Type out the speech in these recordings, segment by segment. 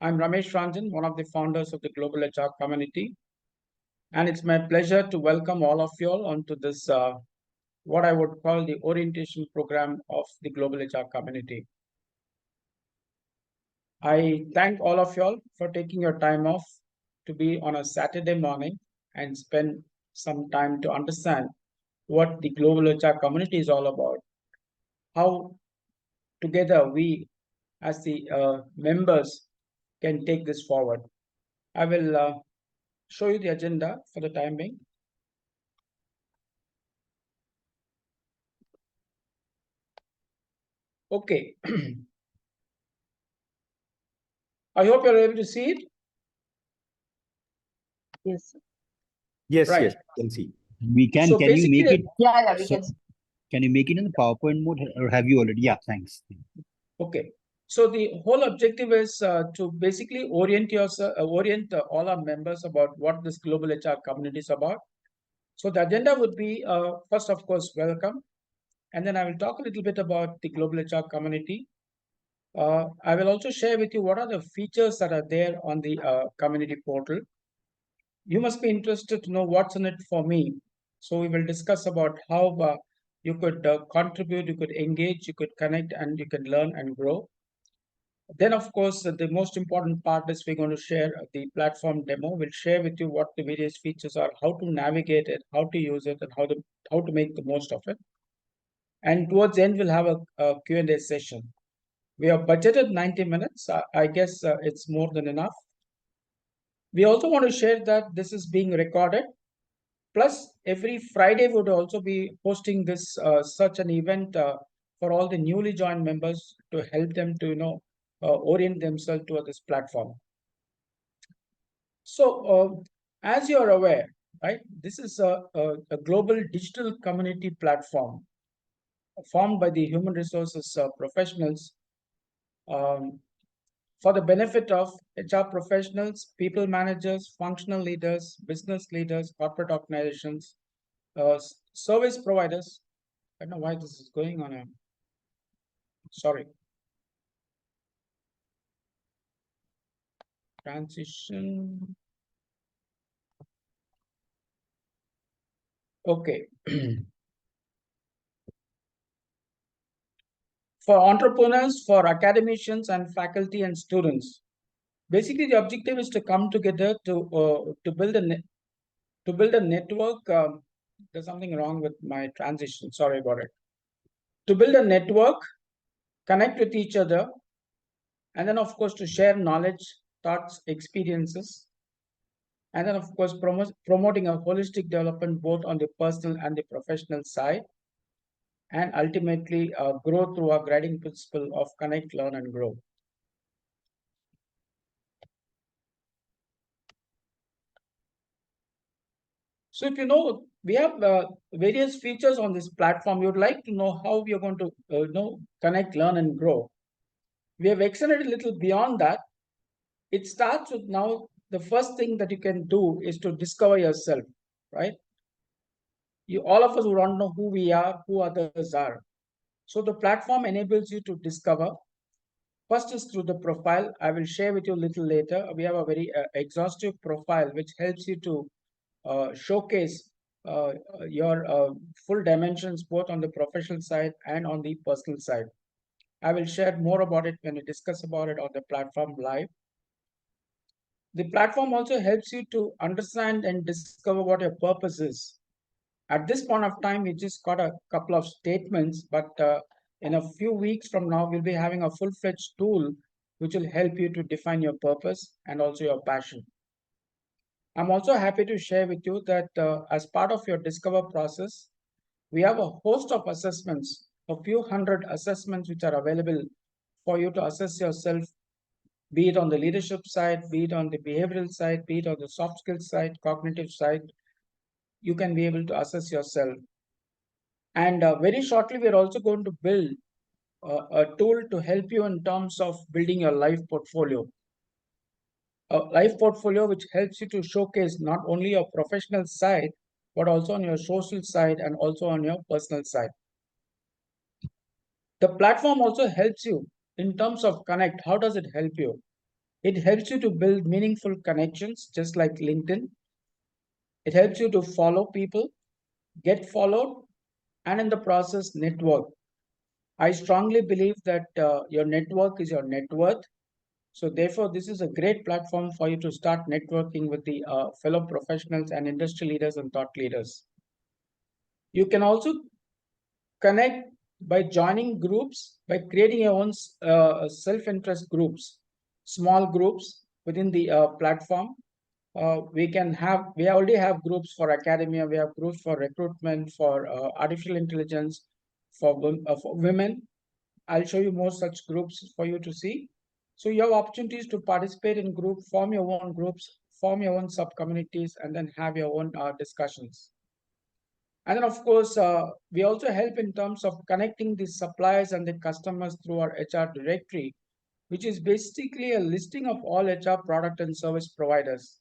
I'm Ramesh Ranjan, one of the founders of the Global HR community. And it's my pleasure to welcome all of you all onto this, what I would call the orientation program of the Global HR community. I thank all of you all for taking your time off to be on a Saturday morning and spend some time to understand what the Global HR community is all about, how together we as the members can take this forward. I will show you the agenda for the time being. Okay. I hope you're able to see it. Yes. Yes, Right. yes, can see. We can. So Can you make basically- it? Yeah, we So- can. Can you make it in the PowerPoint mode, or have you already? Yeah, thanks. Okay. So the whole objective is to basically orient all our members about what this global HR community is about. So the agenda would be first, of course, welcome, and then I will talk a little bit about the global HR community. I will also share with you what are the features that are there on the community portal. You must be interested to know what's in it for me. So we will discuss about how you could contribute, you could engage, you could connect, and you can learn and grow. Then, of course, the most important part is we're going to share the platform demo. We'll share with you what the various features are, how to navigate it, how to use it, and how to make the most of it. And towards the end, we'll have a Q&A session. We have budgeted 90 minutes. I guess it's more than enough. We also want to share that this is being recorded. Plus, every Friday would also be hosting this such an event for all the newly joined members to help them to orient themselves to this platform. So, as you are aware, right, this is a global digital community platform formed by the human resources professionals for the benefit of HR professionals, people managers, functional leaders, business leaders, corporate organizations, service providers. I don't know why this is going on. Sorry. Transition. Okay. For entrepreneurs, for academicians and faculty and students. Basically, the objective is to come together to build a network. There's something wrong with my transition. Sorry about it. To build a network, connect with each other, and then, of course, to share knowledge, thoughts, experiences, and then, of course, promoting a holistic development both on the personal and the professional side, and ultimately grow through our guiding principle of connect, learn, and grow. So if you know, we have various features on this platform. You'd like to know how we are going to connect, learn, and grow. We have extended a little beyond that. It starts with now, the first thing that you can do is to discover yourself, right? All of us would want to know who we are, who others are. So the platform enables you to discover. First is through the profile. I will share with you a little later. We have a very exhaustive profile which helps you to showcase your full dimensions both on the professional side and on the personal side. I will share more about it when we discuss about it on the platform live. The platform also helps you to understand and discover what your purpose is. At this point of time, we just got a couple of statements, but in a few weeks from now, we'll be having a full-fledged tool which will help you to define your purpose and also your passion. I'm also happy to share with you that as part of your discover process, we have a host of assessments, a few hundred assessments which are available for you to assess yourself, be it on the leadership side, be it on the behavioral side, be it on the soft skills side, cognitive side. You can be able to assess yourself. And very shortly, we're also going to build a tool to help you in terms of building your life portfolio. A life portfolio which helps you to showcase not only your professional side, but also on your social side and also on your personal side. The platform also helps you in terms of connect. How does it help you? It helps you to build meaningful connections, just like LinkedIn. It helps you to follow people, get followed, and in the process, network. I strongly believe that your network is your net worth. So, therefore, this is a great platform for you to start networking with the fellow professionals and industry leaders and thought leaders. You can also connect by joining groups, by creating your own self-interest groups, small groups within the platform. We already have groups for academia, we have groups for recruitment, for artificial intelligence, for women. I'll show you more such groups for you to see. So you have opportunities to participate in group, form your own groups, form your own sub communities, and then have your own discussions. And then, of course, we also help in terms of connecting the suppliers and the customers through our HR directory, which is basically a listing of all HR product and service providers.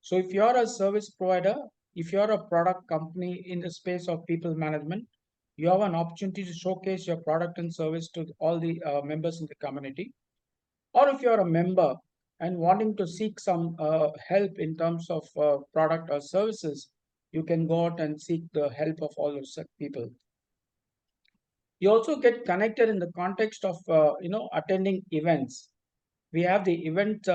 So if you're a service provider, if you're a product company in the space of people management, you have an opportunity to showcase your product and service to all the members in the community. Or if you're a member and wanting to seek some help in terms of product or services, you can go out and seek the help of all those people. You also get connected in the context of attending events. We have the event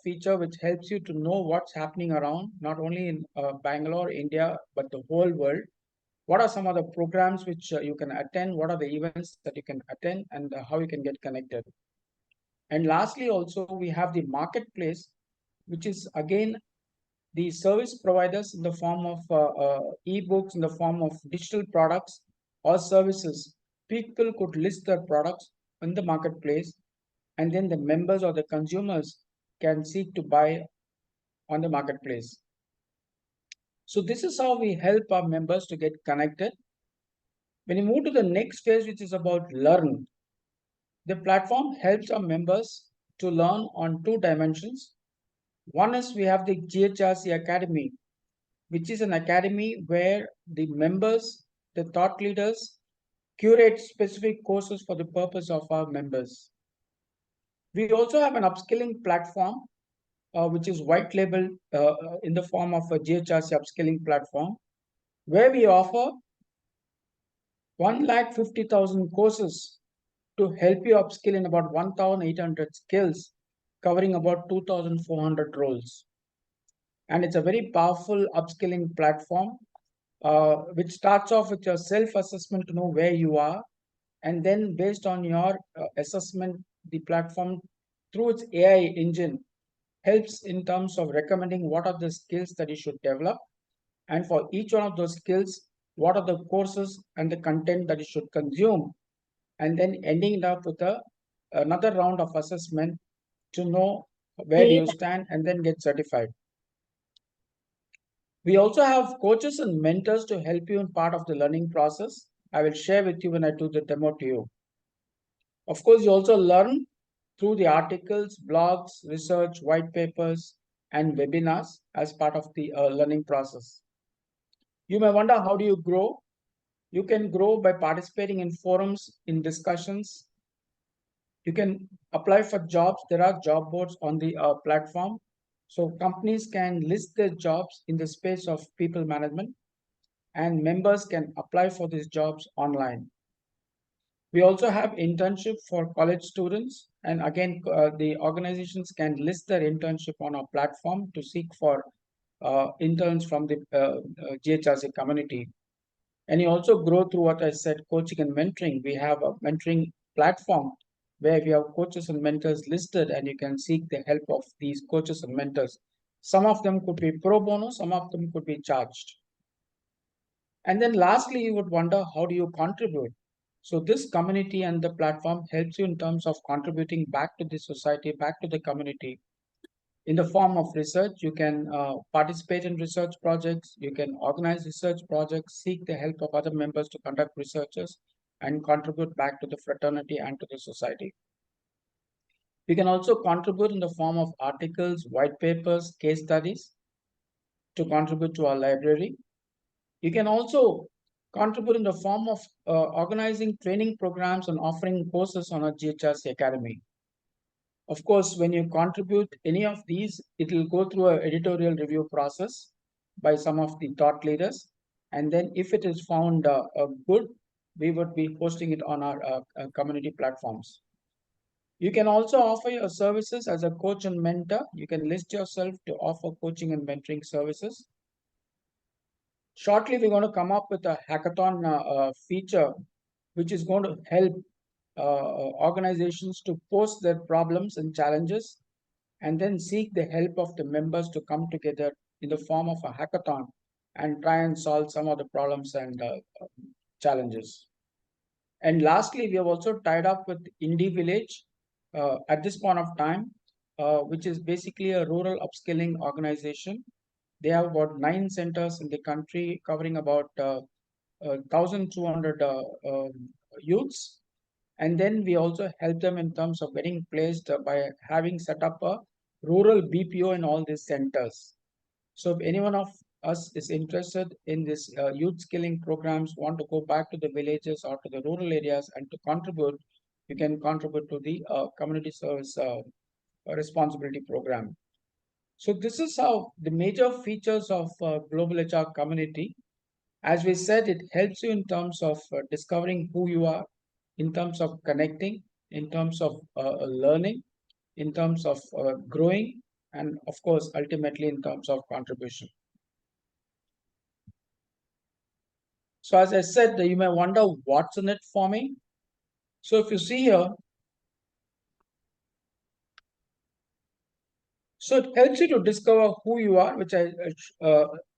feature which helps you to know what's happening around, not only in Bangalore, India, but the whole world. What are some of the programs which you can attend? What are the events that you can attend, and how you can get connected? And lastly, also we have the marketplace, which is again the service providers in the form of e-books, in the form of digital products or services. People could list their products in the marketplace, and then the members or the consumers can seek to buy on the marketplace. So this is how we help our members to get connected. When you move to the next phase, which is about learn, the platform helps our members to learn on two dimensions. One is we have the GHRC Academy, which is an academy where the members, the thought leaders, curate specific courses for the purpose of our members. We also have an upskilling platform, which is white labeled in the form of a GHRC upskilling platform, where we offer 1,50,000 courses to help you upskill in about 1,800 skills, covering about 2,400 roles. And it's a very powerful upskilling platform, which starts off with your self-assessment to know where you are. And then based on your assessment, the platform, through its AI engine, helps in terms of recommending what are the skills that you should develop. And for each one of those skills, what are the courses and the content that you should consume. And then ending it up with another round of assessment to know where do you stand and then get certified. We also have coaches and mentors to help you in part of the learning process. I will share with you when I do the demo to you. Of course, you also learn through the articles, blogs, research, white papers, and webinars as part of the learning process. You may wonder, how do you grow? You can grow by participating in forums, in discussions. You can apply for jobs. There are job boards on the platform. So companies can list their jobs in the space of people management, and members can apply for these jobs online. We also have internship for college students. And again, the organizations can list their internship on our platform to seek for interns from the GHRC community. And you also grow through what I said, coaching and mentoring. We have a mentoring platform where we have coaches and mentors listed, and you can seek the help of these coaches and mentors. Some of them could be pro bono, some of them could be charged. And then lastly, you would wonder, how do you contribute? So this community and the platform helps you in terms of contributing back to the society, back to the community. In the form of research, you can participate in research projects, you can organize research projects, seek the help of other members to conduct researches, and contribute back to the fraternity and to the society. You can also contribute in the form of articles, white papers, case studies to contribute to our library. You can also contribute in the form of organizing training programs and offering courses on our GHRC Academy. Of course, when you contribute any of these, it will go through an editorial review process by some of the thought leaders. And then if it is found good, we would be posting it on our community platforms. You can also offer your services as a coach and mentor. You can list yourself to offer coaching and mentoring services. Shortly, we're going to come up with a hackathon feature, which is going to help organizations to post their problems and challenges and then seek the help of the members to come together in the form of a hackathon and try and solve some of the problems and challenges. And lastly, we have also tied up with Indie Village at this point of time, which is basically a rural upskilling organization. They have about 9 centers in the country covering about 1,200 youths. And then we also help them in terms of getting placed by having set up a rural BPO in all these centers. So if anyone of us is interested in this youth skilling programs, want to go back to the villages or to the rural areas and to contribute, you can contribute to the community service responsibility program. So this is how the major features of global HR community. As we said, it helps you in terms of discovering who you are, in terms of connecting, in terms of learning, in terms of growing, and of course, ultimately in terms of contribution. So as I said, you may wonder what's in it for me. So if you see here, so it helps you to discover who you are, which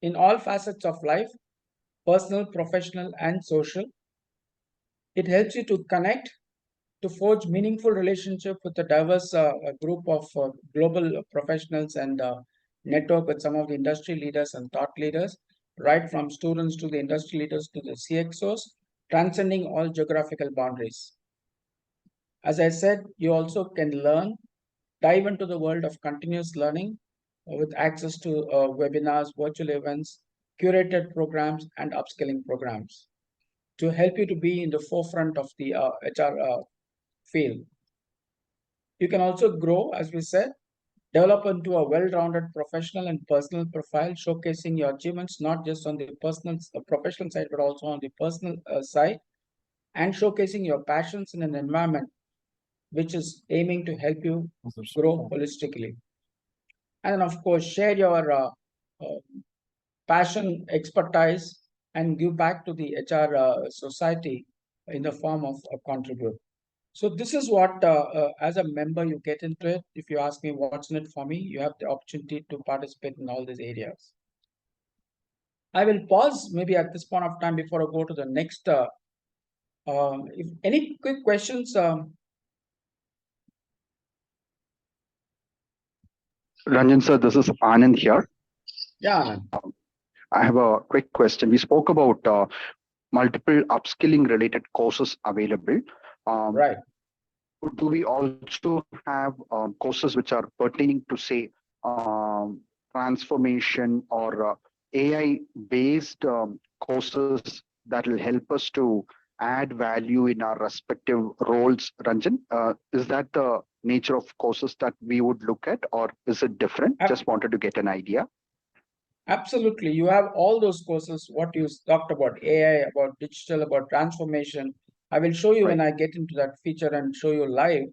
in all facets of life, personal, professional, and social. It helps you to connect, to forge meaningful relationship with a diverse group of global professionals and network with some of the industry leaders and thought leaders, right from students to the industry leaders to the CXOs, transcending all geographical boundaries. As I said, you also can learn, dive into the world of continuous learning with access to webinars, virtual events, curated programs, and upskilling programs to help you to be in the forefront of the HR field. You can also grow, as we said, develop into a well-rounded professional and personal profile, showcasing your achievements not just on the personal, professional side, but also on the personal side, and showcasing your passions in an environment which is aiming to help you grow holistically. And of course, share your uh, passion, expertise, and give back to the HR society in the form of a contribute. So this is what, as a member, you get into it. If you ask me what's in it for me, you have the opportunity to participate in all these areas. I will pause maybe at this point of time before I go to the next. If any quick questions, Ranjan sir, this is Anand here. yeah, I have a quick question. We spoke about multiple upskilling related courses available. right. Do we also have courses which are pertaining to, say, transformation or AI based courses that will help us to add value in our respective roles, Ranjan? Is that the nature of courses that we would look at, or is it different? Ab- Just wanted to get an idea. Absolutely. You have all those courses, what you talked about AI, about digital, about transformation. I will show you Right. when I get into that feature and show you live.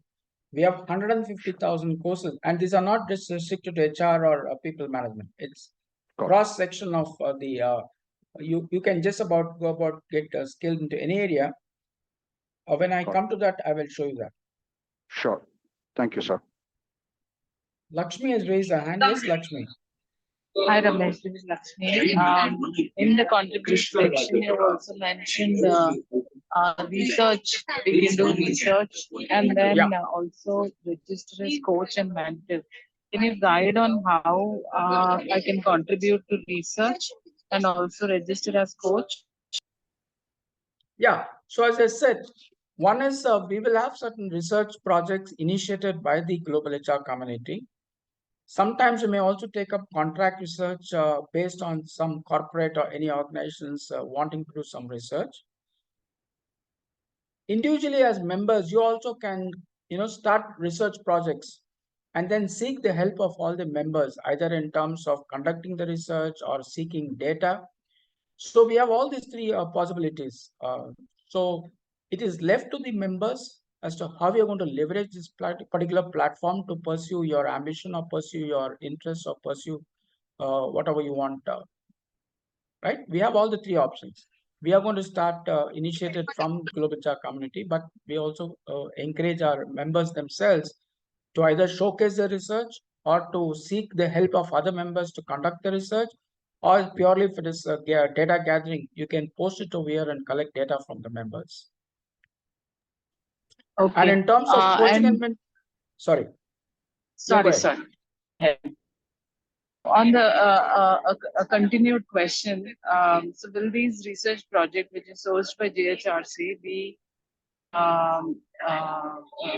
We have 150,000 courses, and these are not just restricted to HR or people management. It's Got it. cross section of the you can just about go about get skilled into any area. When I Got come to that, I will show you that. Sure. Thank you, sir. Lakshmi has raised her hand. Yes, Lakshmi. Hi Ramesh, this is Lakshmi. In the contribution section, you also mentioned research. We can do research and Yeah, then also register as coach and mentor. Can you guide on how I can contribute to research and also register as coach? yeah. So as I said, one is we will have certain research projects initiated by the global HR community. Sometimes we may also take up contract research based on some corporate or any organizations wanting to do some research. Individually as members, you also can start research projects and then seek the help of all the members, either in terms of conducting the research or seeking data. So we have all these three possibilities. So it is left to the members as to how you're going to leverage this particular platform to pursue your ambition or pursue your interests or pursue whatever you want. Right? We have all the three options. We are going to start initiated from Global HR community, but we also encourage our members themselves to either showcase the research or to seek the help of other members to conduct the research, or purely if it is data gathering, you can post it over here and collect data from the members. Okay. And in terms of coaching and sorry. Sorry. On the a continued question, so will these research project, which is sourced by GHRC, be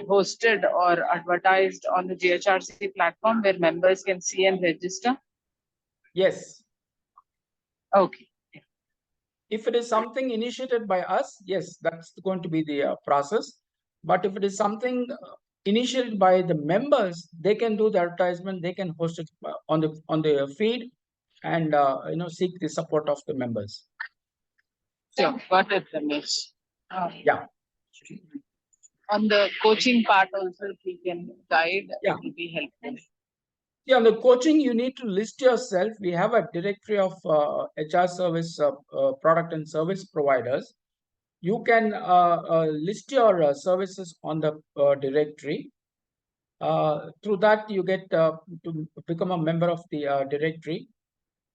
hosted or advertised on the GHRC platform where members can see and register? Yes. Okay. If it is something initiated by us, yes, that's going to be the process. But if it is something initiated by the members, they can do the advertisement, they can host it on the feed, and seek the support of the members. Sure, got it, Ramesh. Yeah. On the coaching part also, if you can guide, Yeah. it will be helpful. Yeah, on the coaching, you need to list yourself. We have a directory of HR service product and service providers. You can list your services on the directory. Through that, you get to become a member of the directory.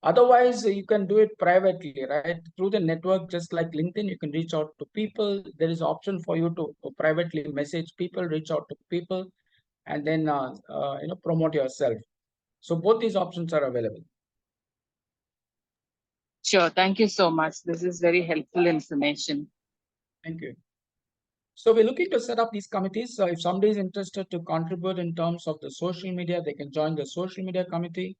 Otherwise, you can do it privately, right? Through the network, just like LinkedIn, you can reach out to people. There is option for you to privately message people, reach out to people, and then promote yourself. So both these options are available. Sure, thank you so much. This is very helpful information. Thank you. So we're looking to set up these committees. So if somebody is interested to contribute in terms of the social media, they can join the social media committee.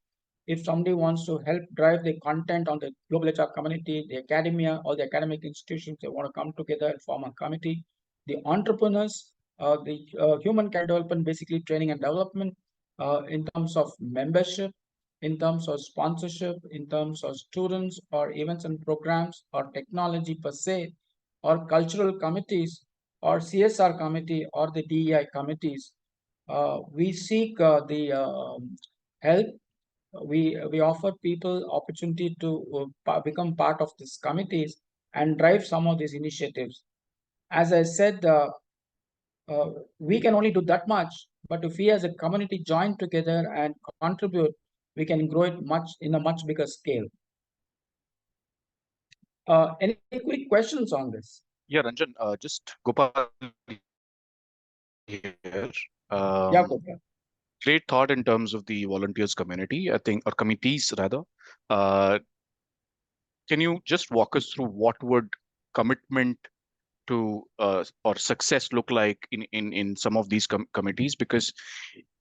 If somebody wants to help drive the content on the global HR community, the academia or the academic institutions, they want to come together and form a committee. The entrepreneurs, the human capital development, basically training and development, in terms of membership, in terms of sponsorship, in terms of students or events and programs or technology per se, or cultural committees, or CSR committee, or the DEI committees. We seek the help. We offer people opportunity to become part of these committees and drive some of these initiatives. As I said, we can only do that much, but if we as a community join together and contribute, we can grow it in a much bigger scale. Any quick questions on this? Yeah, Ranjan, just Gopal here. Yeah, Gopal. Great thought in terms of the volunteers community, I think, or committees rather. Can you just walk us through what would commitment to or success look like in some of these committees? Because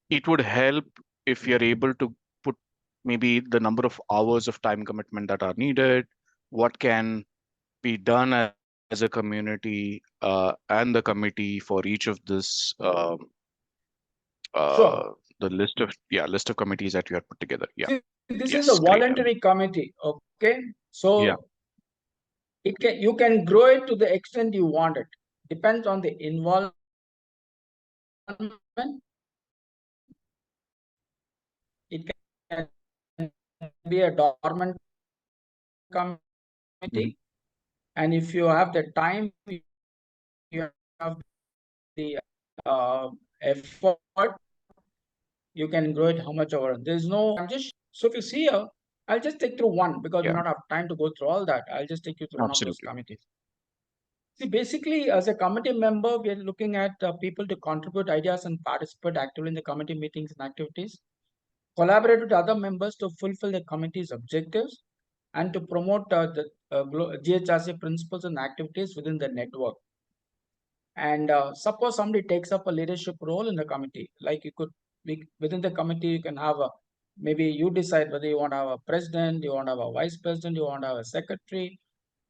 it would help if you're able to put maybe the number of hours of time commitment that are needed, what can be done as a community and the committee for each of this Sure. the list of committees that you have put together. Yeah. See, this Yes, is a great. voluntary committee. Okay. So Yeah. you can grow it to the extent you want it. Depends on the involvement. It can be a dormant committee. And if you have the time, you have the effort, you can grow it how much over. There's no, so if you see here, I'll just take through one because we Yeah. don't have time to go through all that. I'll just take you through one of those Absolutely. committees. See, basically, as a committee member, we are looking at people to contribute ideas and participate actively in the committee meetings and activities, collaborate with other members to fulfill the committee's objectives, and to promote the GHRC principles and activities within the network. And suppose somebody takes up a leadership role in the committee, like you could be within the committee, you can have a, maybe you decide whether you want to have a president, you want to have a vice president, you want to have a secretary,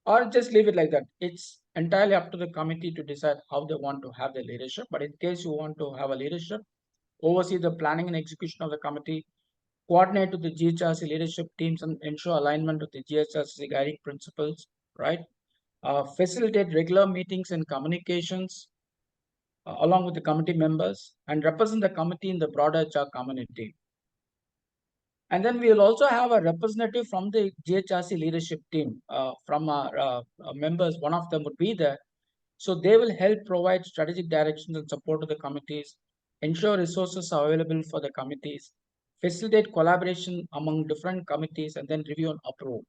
or just leave it like that. It's entirely up to the committee to decide how they want to have the leadership. But in case you want to have a leadership, oversee the planning and execution of the committee, coordinate with the GHRC leadership teams and ensure alignment with the GHRC guiding principles, right? Facilitate regular meetings and communications along with the committee members and represent the committee in the broader HR community. And then we will also have a representative from the GHRC leadership team, from our members. One of them would be there. So they will help provide strategic directions and support to the committees, ensure resources are available for the committees, facilitate collaboration among different committees, and then review and approve.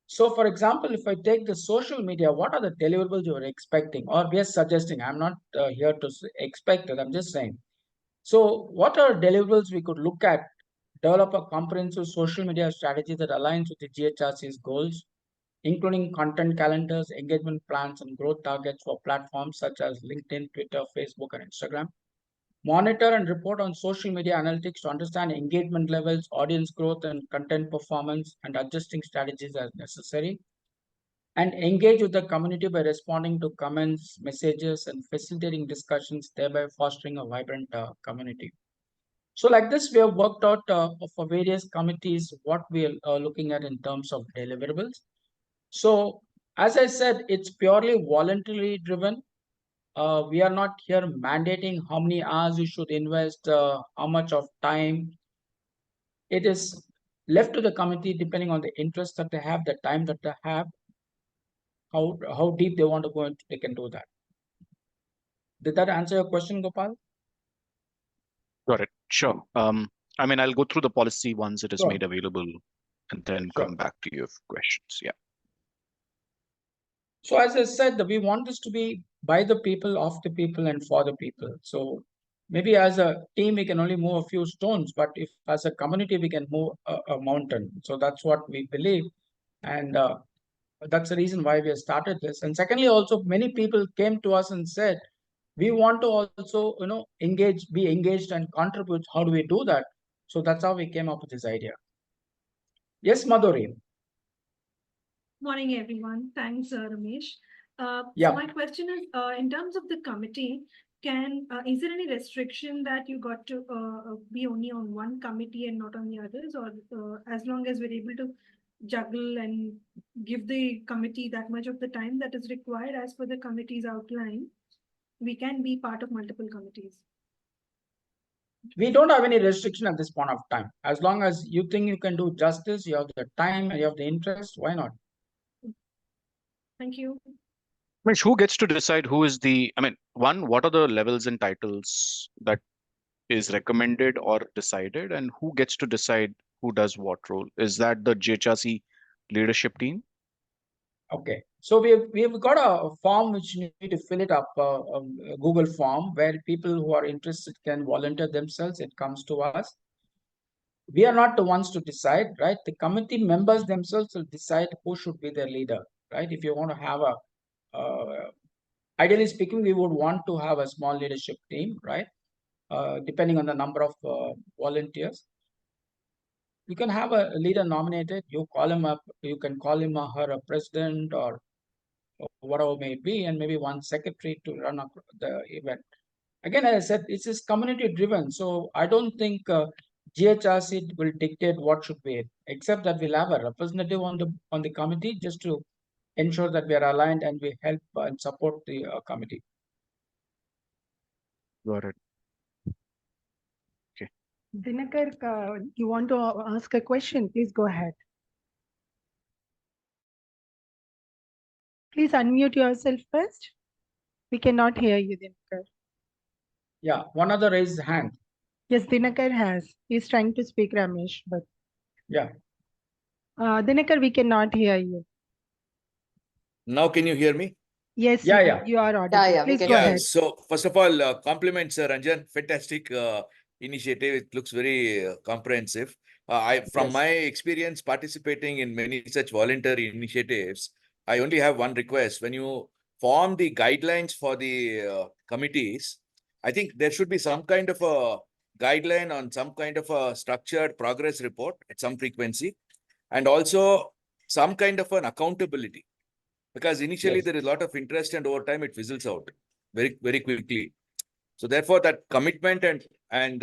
So, for example, if I take the social media, what are the deliverables you are expecting or we are suggesting? I'm not here to expect it, I'm just saying. So, what are deliverables we could look at? Develop a comprehensive social media strategy that aligns with the GHRC's goals, including content calendars, engagement plans, and growth targets for platforms such as LinkedIn, Twitter, Facebook, and Instagram. Monitor and report on social media analytics to understand engagement levels, audience growth, and content performance, and adjusting strategies as necessary. And engage with the community by responding to comments, messages, and facilitating discussions, thereby fostering a vibrant community. So, like this, we have worked out for various committees what we are looking at in terms of deliverables. So, as I said, it's purely voluntarily driven. We are not here mandating how many hours you should invest, how much of time. It is left to the committee depending on the interest that they have, the time that they have, how deep they want to go into, they can do that. Did that answer your question, Gopal? Got it. Sure. I mean, I'll go through the policy once it is Sure. made available and then Sure. come back to you for questions. Yeah. So as I said, we want this to be by the people, of the people, and for the people. So maybe as a team, we can only move a few stones, but if as a community, we can move a mountain. So that's what we believe. And that's the reason why we have started this. And secondly, also many people came to us and said, we want to also, be engaged and contribute. How do we do that? So that's how we came up with this idea. Yes, Madhuri. Morning, everyone. Thanks, Ramesh. Yeah. So my question is, in terms of the committee, is there any restriction that you got to be only on one committee and not on the others, or as long as we're able to juggle and give the committee that much of the time that is required as per the committee's outline, we can be part of multiple committees? We don't have any restriction at this point of time. As long as you think you can do justice, you have the time and you have the interest, why not? Thank you. Mesh, who gets to decide who is what are the levels and titles that is recommended or decided, and who gets to decide who does what role? Is that the GHRC leadership team? Okay, so we've got a form which you need to fill it up, a Google form where people who are interested can volunteer themselves. It comes to us. We are not the ones to decide, right? The committee members themselves will decide who should be their leader, right? If you want to have ideally speaking, we would want to have a small leadership team, right? Depending on the number of volunteers. You can have a leader nominated, you call him up, you can call him or her a president or whatever may be, and maybe one secretary to run the event. Again, as I said, this is community driven. So I don't think GHRC will dictate what should be it, except that we'll have a representative on the committee just to ensure that we are aligned and we help and support the committee. Got it. Dinakar, you want to ask a question? Please go ahead. Please unmute yourself first. We cannot hear you, Dinakar. Yeah, one other raised hand. Yes, Dinakar has. He's trying to speak, Ramesh, but Yeah. Dinakar, we cannot hear you. Now, can you hear me? Yes, Yeah. you are audible. Yeah, we Please can go hear you. ahead. So first of all, compliments, Ranjan. Fantastic initiative. It looks very comprehensive. From Yes. my experience participating in many such voluntary initiatives, I only have one request. When you form the guidelines for the committees, I think there should be some kind of a guideline on some kind of a structured progress report at some frequency, and also some kind of an accountability. Because initially Yes. there is a lot of interest and over time it fizzles out very, very quickly. So therefore, that commitment and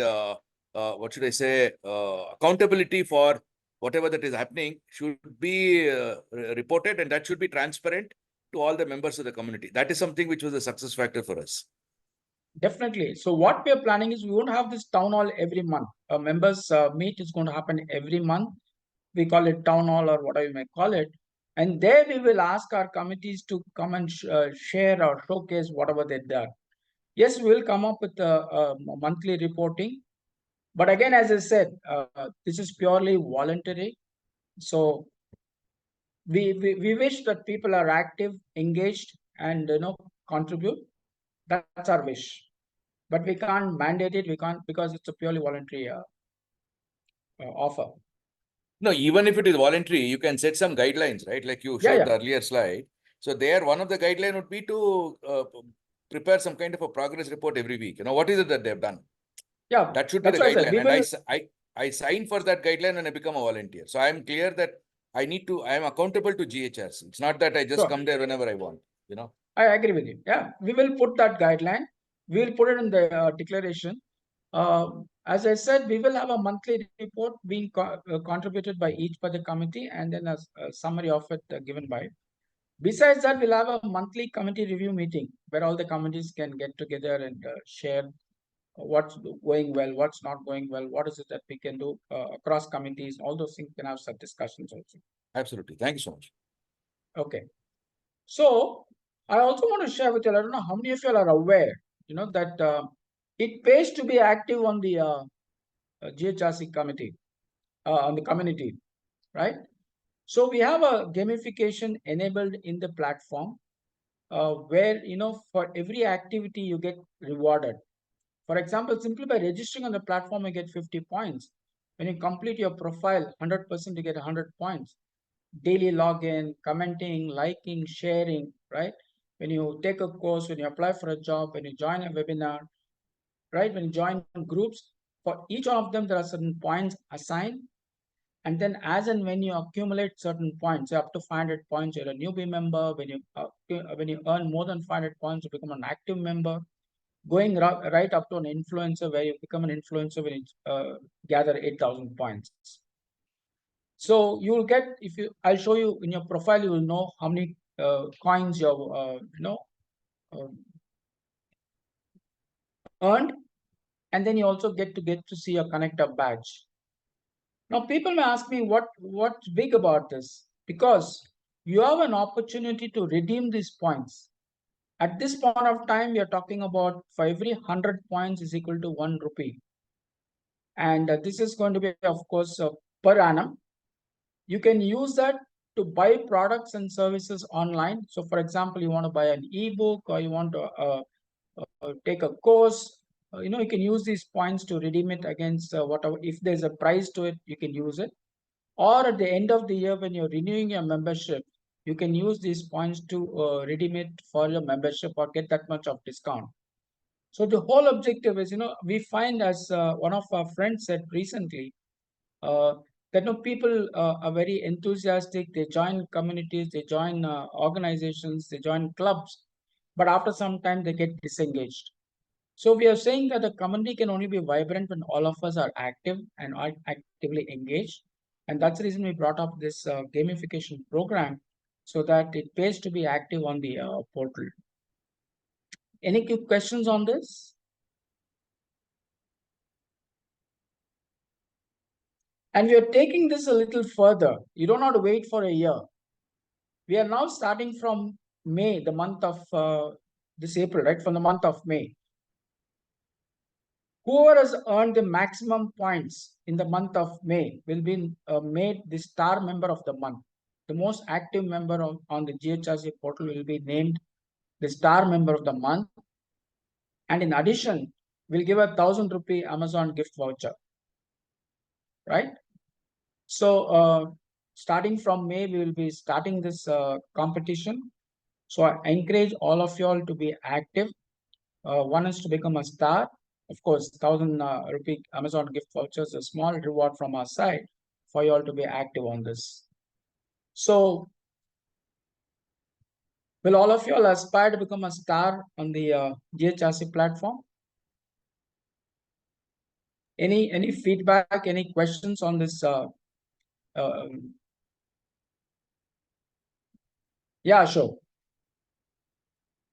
what should I say, accountability for whatever that is happening should be reported, and that should be transparent to all the members of the community. That is something which was a success factor for us. Definitely. So what we are planning is we won't have this town hall every month. A members meet is going to happen every month. We call it town hall or whatever you may call it. And there we will ask our committees to come and share or showcase whatever they've done. Yes, we will come up with a monthly reporting. But again, as I said, this is purely voluntary. So we wish that people are active, engaged, and contribute. That's our wish. But we can't mandate it. We can't, because it's a purely voluntary offer. No, even if it is voluntary, you can set some guidelines, right? Like you showed the earlier slide. So there, one of the guidelines would be to prepare some kind of a progress report every week. What is it that they've done? Yeah, that should be the that's what I guideline. said. And I sign for that guideline when I become a volunteer. So I am clear that I am accountable to GHRC. It's not that I just Sure. come there whenever I want. I agree with you. Yeah, we will put that guideline. We will put it in the declaration. As I said, we will have a monthly report being contributed by each by the committee, and then a summary of it given by. Besides that, we'll have a monthly committee review meeting where all the committees can get together and share what's going well, what's not going well, what is it that we can do across committees. All those things can have such discussions also. Absolutely. Thank you so much. Okay. So I also want to share with you, I don't know how many of you are aware, that it pays to be active on the GHRC committee, on the community, right? So we have a gamification enabled in the platform where, for every activity you get rewarded. For example, simply by registering on the platform, you get 50 points. When you complete your profile, 100% you get 100 points. Daily login, commenting, liking, sharing, right? When you take a course, when you apply for a job, when you join a webinar, right? When you join groups, for each one of them, there are certain points assigned. And then as and when you accumulate certain points, up to 500 points, you're a newbie member. When you earn more than 500 points, you become an active member. Going right up to an influencer, where you become an influencer when you gather 8,000 points. So you will get, I'll show you in your profile, you will know how many coins you have, earned, and then you also get to see your connector badge. Now, people may ask me what's big about this, because you have an opportunity to redeem these points. At this point of time, we are talking about for every 100 points is equal to 1 rupee. And this is going to be, of course, per annum. You can use that to buy products and services online. So, for example, you want to buy an ebook, or you want to take a course. You can use these points to redeem it against whatever. If there's a price to it, you can use it. Or at the end of the year, when you're renewing your membership, you can use these points to redeem it for your membership or get that much of discount. So the whole objective is, we find, as one of our friends said recently, that people are very enthusiastic. They join communities, they join organizations, they join clubs, but after some time they get disengaged. So we are saying that the community can only be vibrant when all of us are active and are actively engaged. And that's the reason we brought up this gamification program, so that it pays to be active on the portal. Any quick questions on this? And we are taking this a little further. You don't have to wait for a year. We are now starting from May, the month of this April, right? From the month of May. Whoever has earned the maximum points in the month of May will be made the star member of the month. The most active member on the GHRC portal will be named the star member of the month. And in addition, we'll give a 1,000 rupee Amazon gift voucher, right? So starting from May, we will be starting this competition. So I encourage all of you all to be active. One is to become a star. Of course, 1,000 rupee Amazon gift vouchers, a small reward from our side for you all to be active on this. So will all of you all aspire to become a star on the GHRC platform? Any feedback, any questions on this? Yeah, sure.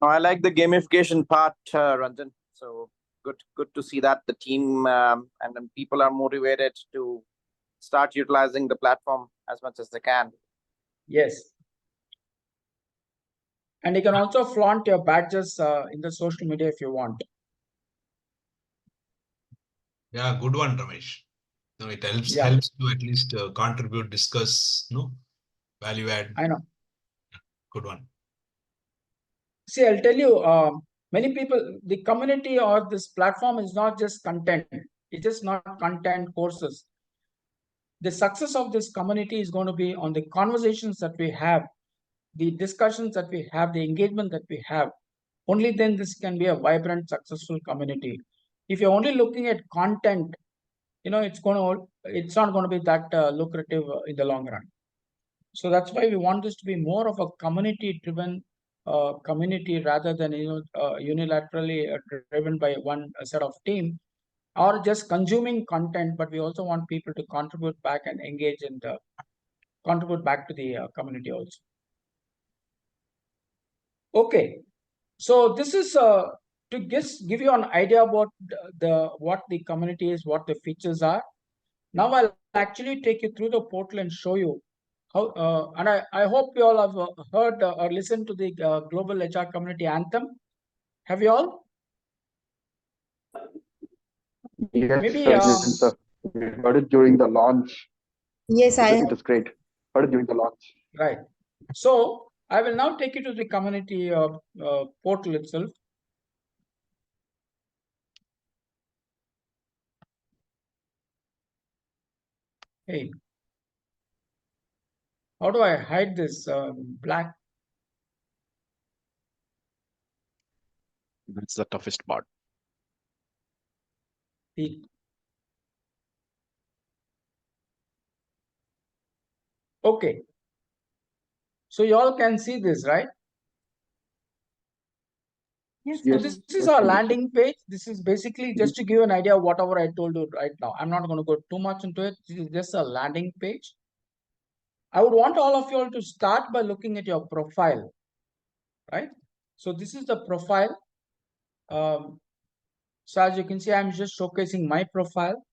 I like the gamification part, Ranjan. So good to see that the team and then people are motivated to start utilizing the platform as much as they can. Yes. And you can also flaunt your badges in the social media if you want. Yeah, good one, Ramesh. No, it helps Yeah. helps to at least contribute, discuss, no value add. I know. Good one. See, I'll tell you, many people, the community or this platform is not just content. It is not content courses. The success of this community is going to be on the conversations that we have, the discussions that we have, the engagement that we have. Only then this can be a vibrant, successful community. If you're only looking at content, it's not going to be that lucrative in the long run. So that's why we want this to be more of a community-driven community rather than unilaterally driven by one set of team or just consuming content. But we also want people to contribute back and engage and contribute back to the community also. Okay, so this is to just give you an idea about what the community is, what the features are. Now I'll actually take you through the portal and show you how, and I hope you all have heard or listened to the Global HR Community Anthem. Have you all? Yes, Maybe, sir. We heard it during the launch. Yes, I It is great. Heard it during the launch. right. So I will now take you to the community portal itself. Hey, how do I hide this black? That's the toughest part. Okay. So you all can see this, right? Yes, So Yes, this sir. is our landing page. This is basically just to give you an idea of whatever I told you right now. I'm not going to go too much into it. This is just a landing page. I would want all of you all to start by looking at your profile, right? So this is the profile. So as you can see, I'm just showcasing my profile.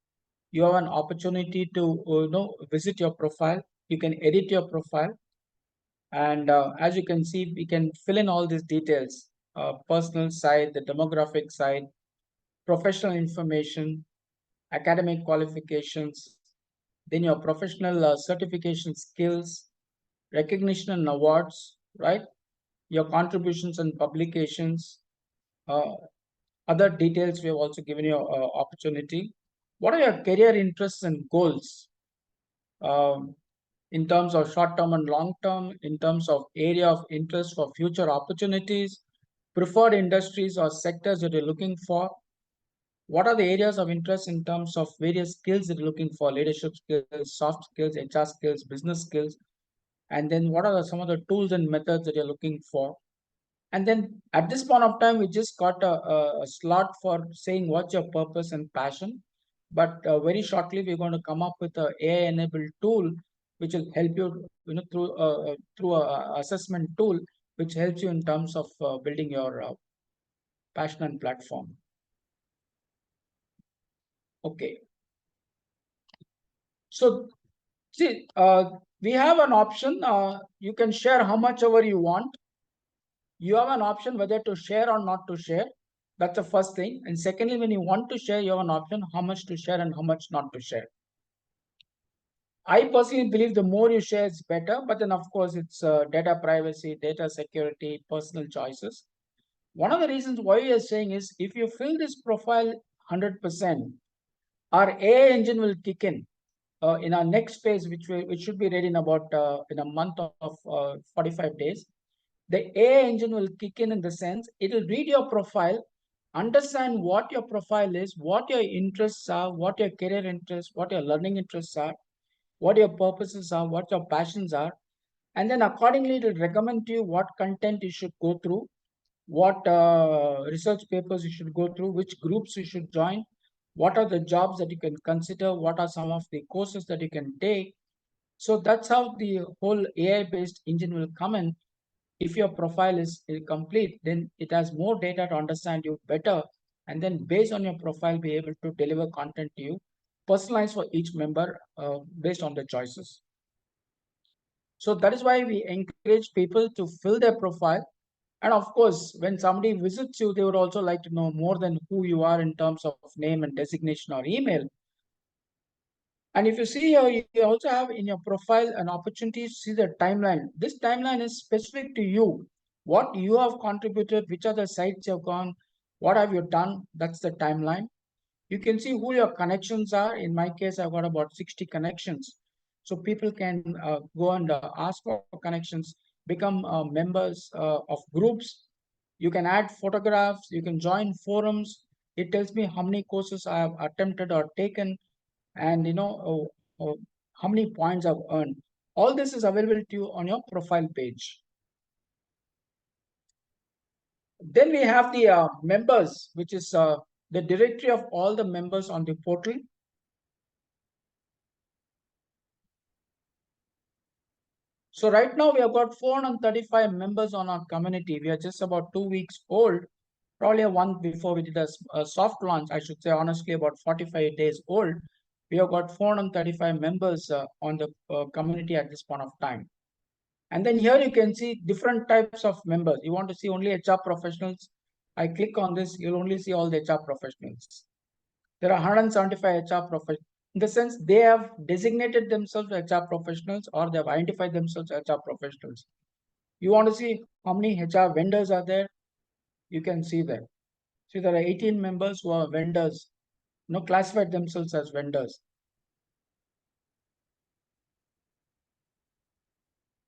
You have an opportunity to visit your profile. You can edit your profile. And as you can see, we can fill in all these details, personal side, the demographic side, professional information, academic qualifications, then your professional certification skills, recognition and awards, right? Your contributions and publications, other details we have also given you opportunity. What are your career interests and goals? In terms of short term and long term, in terms of area of interest for future opportunities, preferred industries or sectors that you're looking for. What are the areas of interest in terms of various skills that you're looking for? Leadership skills, soft skills, HR skills, business skills. And then what are some of the tools and methods that you're looking for? And then at this point of time, we just got a slot for saying what's your purpose and passion. But very shortly, we're going to come up with an AI-enabled tool which will help you, through a assessment tool, which helps you in terms of building your passion and platform. Okay. So, see, we have an option. You can share how much ever you want. You have an option whether to share or not to share. That's the first thing. And secondly, when you want to share, you have an option how much to share and how much not to share. I personally believe the more you share, it's better. But then, of course, it's data privacy, data security, personal choices. One of the reasons why we are saying is if you fill this profile 100%, our AI engine will kick in our next phase, which should be ready in about in a month of 45 days. The AI engine will kick in the sense it will read your profile, understand what your profile is, what your interests are, what your career interests, what your learning interests are, what your purposes are, what your passions are. And then accordingly, it will recommend to you what content you should go through, what research papers you should go through, which groups you should join, what are the jobs that you can consider, what are some of the courses that you can take. So that's how the whole AI-based engine will come in. If your profile is complete, then it has more data to understand you better, and then based on your profile, be able to deliver content to you, personalized for each member based on the choices. So that is why we encourage people to fill their profile. And of course, when somebody visits you, they would also like to know more than who you are in terms of name and designation or email. And if you see here, you also have in your profile an opportunity to see the timeline. This timeline is specific to you. What you have contributed, which are the sites you've gone, what have you done? That's the timeline. You can see who your connections are. In my case, I've got about 60 connections. So people can go and ask for connections, become members of groups. You can add photographs, you can join forums. It tells me how many courses I have attempted or taken, and how many points I've earned. All this is available to you on your profile page. Then we have the members, which is the directory of all the members on the portal. So right now we have got 435 members on our community. We are just about 2 weeks old, probably a month before we did a soft launch. I should say honestly about 45 days old. We have got 435 members on the community at this point of time. And then here you can see different types of members. You want to see only HR professionals. I click on this, you'll only see all the HR professionals. There are 175 HR professionals. In the sense, they have designated themselves HR professionals or they have identified themselves as HR professionals. You want to see how many HR vendors are there? You can see that. See, there are 18 members who are vendors, classified themselves as vendors.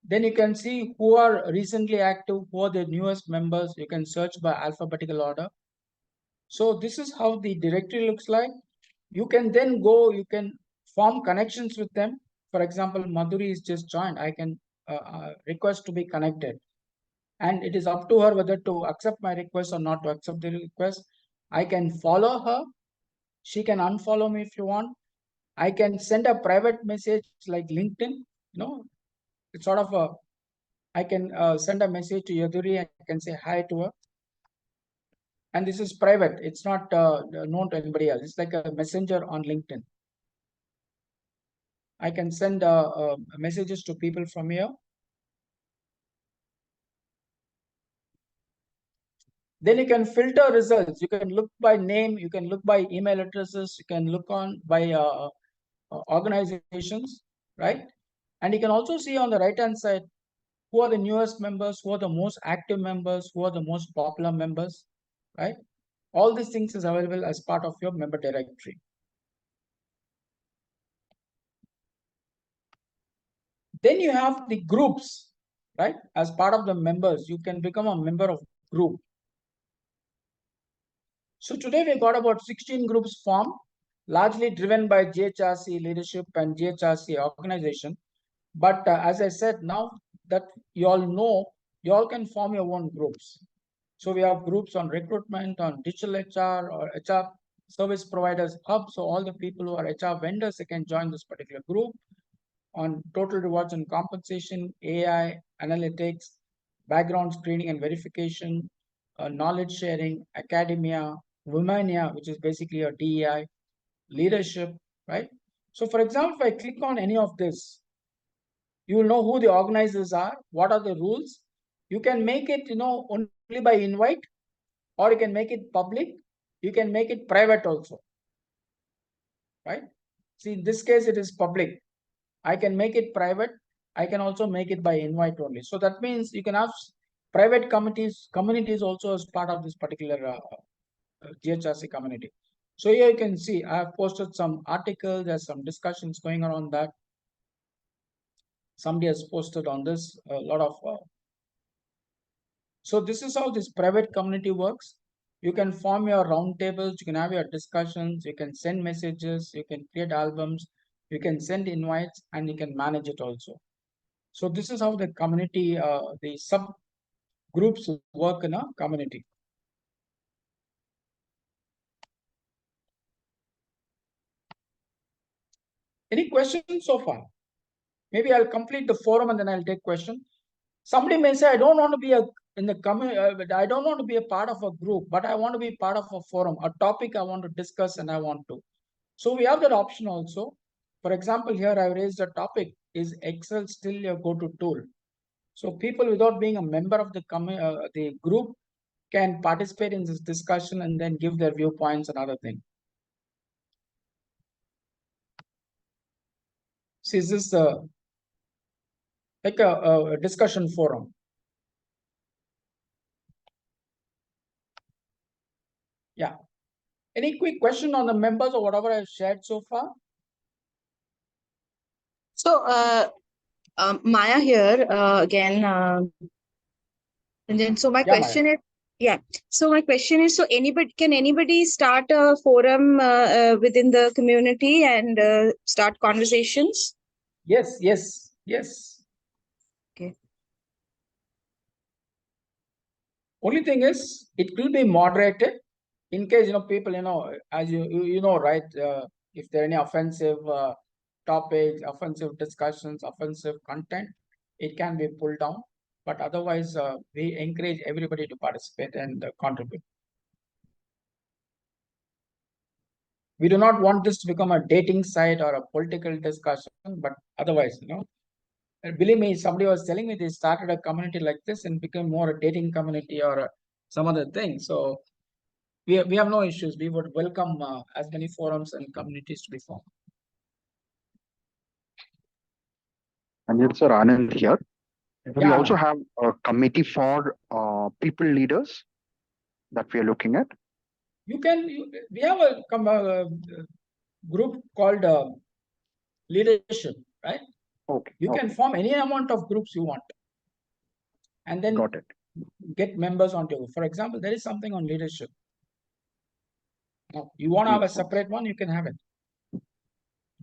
Then you can see who are recently active, who are the newest members. You can search by alphabetical order. So this is how the directory looks like. You can then go, you can form connections with them. For example, Madhuri is just joined. I can request to be connected. And it is up to her whether to accept my request or not to accept the request. I can follow her. She can unfollow me if you want. I can send a private message like LinkedIn. It's sort of I can send a message to Yaduri and I can say hi to her. And this is private. It's not known to anybody else. It's like a messenger on LinkedIn. I can send messages to people from here. Then you can filter results. You can look by name. You can look by email addresses. You can look on by organizations, right? And you can also see on the right-hand side who are the newest members, who are the most active members, who are the most popular members, right? All these things is available as part of your member directory. Then you have the groups, right? As part of the members, you can become a member of group. So today we got about 16 groups formed, largely driven by GHRC leadership and GHRC organization. But as I said, now that you all know, you all can form your own groups. So we have groups on recruitment, on digital HR or HR service providers hub. So all the people who are HR vendors, they can join this particular group. On total rewards and compensation, AI, analytics, background screening and verification, knowledge sharing, academia, Womania, which is basically a DEI, leadership, right? So for example, if I click on any of this, you will know who the organizers are, what are the rules. You can make it, only by invite, or you can make it public. You can make it private also, right? See, in this case, it is public. I can make it private. I can also make it by invite only. So that means you can have private communities also as part of this particular GHRC community. So here you can see I have posted some articles. There's some discussions going on that. Somebody has posted on this a lot of. So this is how this private community works. You can form your roundtables. You can have your discussions. You can send messages. You can create albums. You can send invites, and you can manage it also. So this is how the community, the sub groups work in a community. Any questions so far? Maybe I'll complete the forum and then I'll take question. Somebody may say, I don't want to be in the I don't want to be a part of a group, but I want to be part of a forum, a topic I want to discuss and I want to. So we have that option also. For example, here I raised a topic, is Excel still your go-to tool? So people without being a member of the group can participate in this discussion and then give their viewpoints and other things. So is this like a discussion forum? Yeah. Any quick question on the members or whatever I've shared so far? So, Maya here again. And then, so my Yeah, Maya. question is, yeah. So my question is, so can anybody start a forum within the community and start conversations? Yes, yes, yes. Okay. Only thing is, it will be moderated in case, people, as you know, right? If there are any offensive topics, offensive discussions, offensive content, it can be pulled down. But otherwise, we encourage everybody to participate and contribute. We do not want this to become a dating site or a political discussion, but otherwise, and believe me, somebody was telling me they started a community like this and became more a dating community or some other thing. So we have no issues. We would welcome as many forums and communities to be formed. And yes, sir, Anand here. We Yeah, also Anand. have a committee for people leaders that we are looking at. We have a group called leadership, right? Okay. You can form any amount of groups you want, and then Got it. get members onto it. For example, there is something on leadership. Now, you want to have a Makes sense. separate one, you can have it.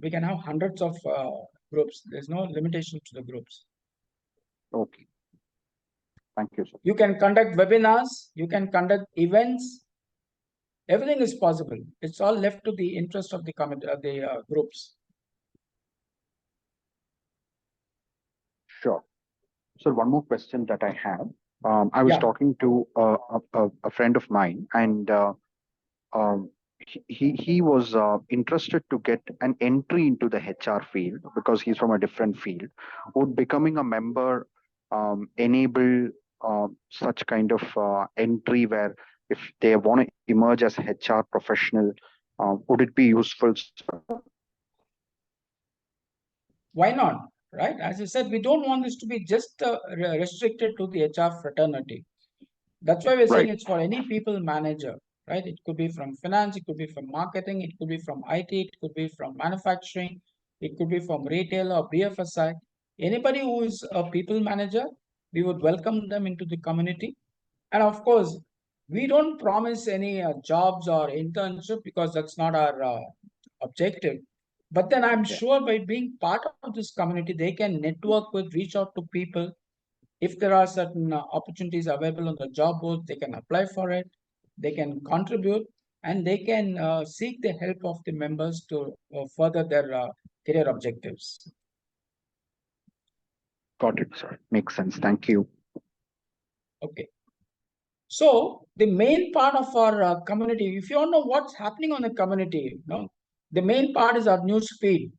We can have hundreds of groups. There's no limitation to the groups. Okay. Thank you, sir. You can conduct webinars, you can conduct events. Everything is possible. It's all left to the interest of the groups. Sure. So one more question that I have. I was Yeah. talking to a friend of mine, and he was interested to get an entry into the HR field because he's from a different field. Would becoming a member enable such kind of entry where if they want to emerge as HR professional, would it be useful? Why not? Right? As I said, we don't want this to be just restricted to the HR fraternity. That's why we're saying it's for any people manager, right? It could be from finance, it could be from marketing, it could be from IT, it could be from manufacturing, it could be from retail or BFSI. Anybody who is a people manager, we would welcome them into the community. And of course, we don't promise any jobs or internship because that's not our objective. But then I'm sure by being part of this community, they can network with, reach out to people. If there are certain opportunities available on the job board, they can apply for it, they can contribute, and they can seek the help of the members to further their career objectives. Got it, sir. Makes sense. Thank you. Okay. So the main part of our community, if you don't know what's happening on the community, the main part is our news feed.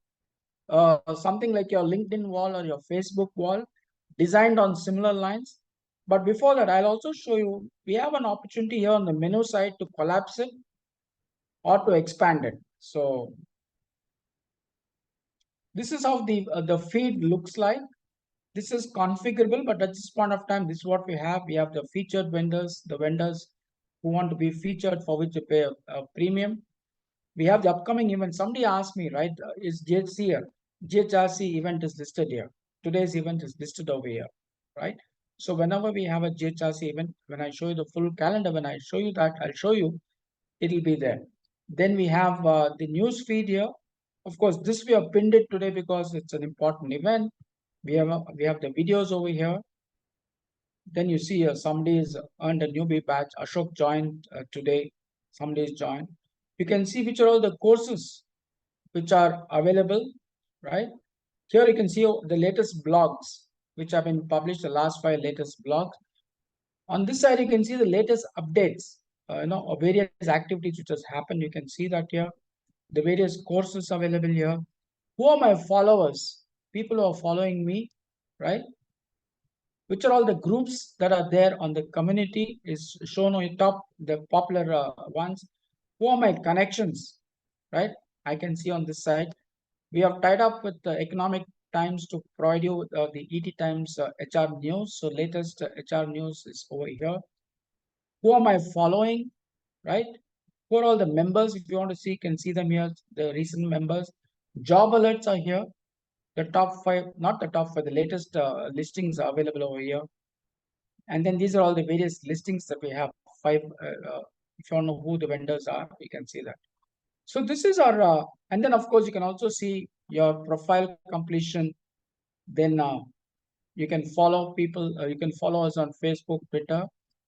Something like your LinkedIn wall or your Facebook wall, designed on similar lines. But before that, I'll also show you, we have an opportunity here on the menu side to collapse it or to expand it. So this is how the feed looks like. This is configurable, but at this point of time, this is what we have. We have the featured vendors, the vendors who want to be featured for which you pay a premium. We have the upcoming event. Somebody asked me, right, is GHC here? GHRC event is listed here. Today's event is listed over here, right? So whenever we have a GHRC event, when I show you the full calendar, when I show you that, I'll show you, it'll be there. Then we have the news feed here. Of course, this we have pinned it today because it's an important event. We have the videos over here. Then you see somebody's earned a newbie badge. Ashok joined today. Somebody's joined. You can see which are all the courses which are available. right? Here you can see the latest blogs which have been published, the last 5 latest blogs. On this side, you can see the latest updates, of various activities which has happened. You can see that here, the various courses available here. Who are my followers? People who are following me, right? Which are all the groups that are there on the community is shown on the top, the popular ones. Who are my connections, right? I can see on this side. We have tied up with the Economic Times to provide you the ET Times HR news. So latest HR news is over here. Who am I following, right? Who are all the members? If you want to see, you can see them here, the recent members. Job alerts are here. The top 5, not the top 5, the latest listings are available over here. And then these are all the various listings that we have. 5, if you want to know who the vendors are, you can see that. So this is our, and then of course you can also see your profile completion. Then you can follow people, you can follow us on Facebook, Twitter,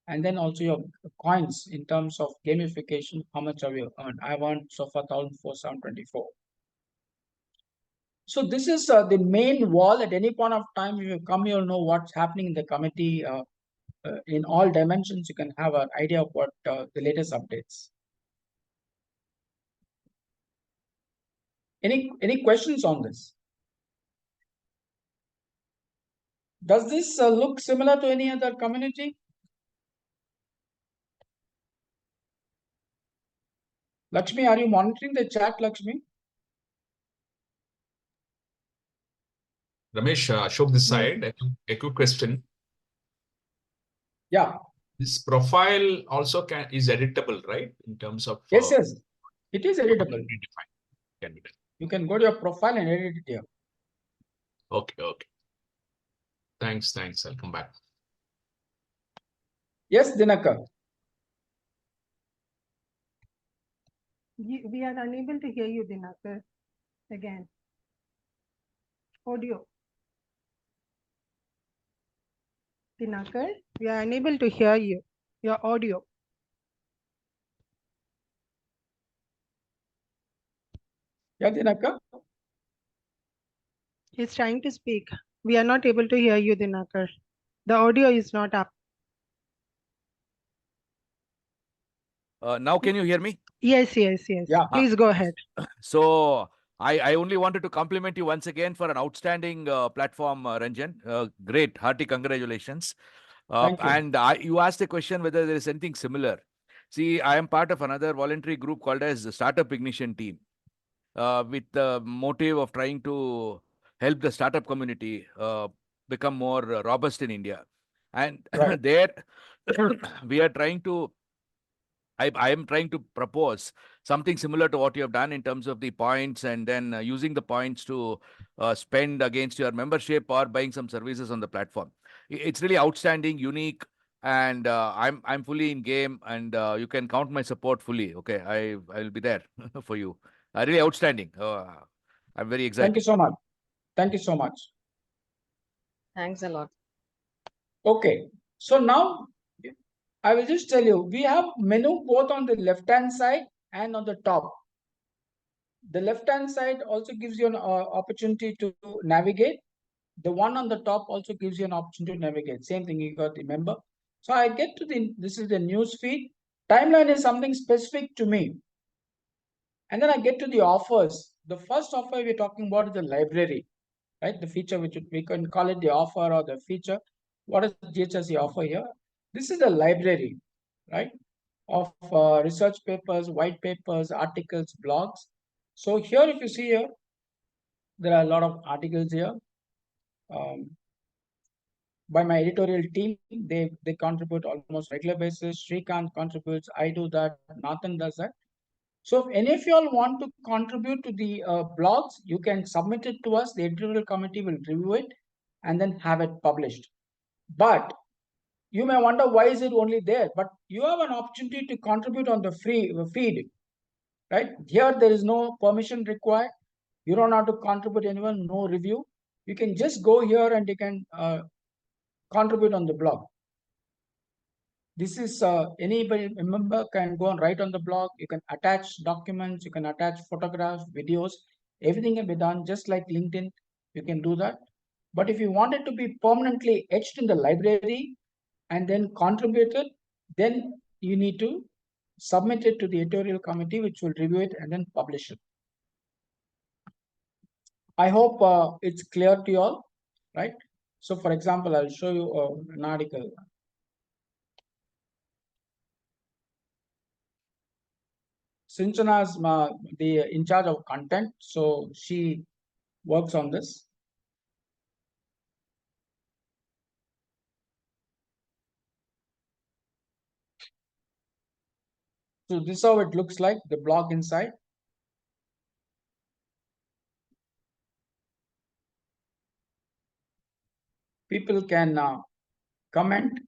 and then also your coins in terms of gamification. How much have you earned? I've earned so far 1,724. So this is the main wall. At any point of time, if you come, you'll know what's happening in the committee in all dimensions. You can have an idea of what the latest updates. Any questions on this? Does this look similar to any other community? Lakshmi, are you monitoring the chat, Lakshmi? Ramesh, Ashok this side, a quick question. Yeah. This profile also is editable, right? In terms of yes, it is editable. Can be done. You can go to your profile and edit it here. Okay. Thanks. I'll come back. Yes, Dinakar. We are unable to hear you, Dinakar. Again. Audio. Dinakar, we are unable to hear you. Your audio. Yeah, Dinakar. He's trying to speak. We are not able to hear you, Dinakar. The audio is not up. Now can you hear me? Yes. Yeah. Please go ahead. So I only wanted to compliment you once again for an outstanding platform, Ranjan. Great, hearty congratulations. Thank you. And you asked a question whether there is anything similar. See, I am part of another voluntary group called as the Startup Ignition Team, with the motive of trying to help the startup community become more robust in India. And Right. there we are trying to I am trying to propose something similar to what you have done in terms of the points, and then using the points to spend against your membership or buying some services on the platform. It's really outstanding, unique, and I'm fully in game, and you can count my support fully. Okay, I'll be there for you. Really outstanding. I'm very excited. Thank you so much. Thank you so much. Thanks a lot. Okay. So now I will just tell you, we have menu both on the left-hand side and on the top. The left-hand side also gives you an opportunity to navigate. The one on the top also gives you an opportunity to navigate. Same thing, you got the member. So I get to this is the news feed. Timeline is something specific to me. And then I get to the offers. The first offer we're talking about is the library, right? The feature which we can call it the offer or the feature. What is GHRC offer here? This is the library, right? Of research papers, white papers, articles, blogs. So here, if you see here, there are a lot of articles here. By my editorial team, they contribute almost regular basis. Shrikant contributes. I do that. Nathan does that. So if any of you all want to contribute to the blogs, you can submit it to us. The editorial committee will review it and then have it published. But you may wonder why is it only there? But you have an opportunity to contribute on the free feed, right? Here there is no permission required. You don't have to contribute anyone, no review. You can just go here and you can contribute on the blog. This is anybody member can go and write on the blog. You can attach documents, you can attach photographs, videos, Everything can be done just like LinkedIn. You can do that. But if you want it to be permanently etched in the library and then contributed, then you need to submit it to the editorial committee, which will review it and then publish it. I hope it's clear to you all, right? So for example, I'll show you an article. Sinchana is the in charge of content, so she works on this. So this is how it looks like, the blog inside. People can comment.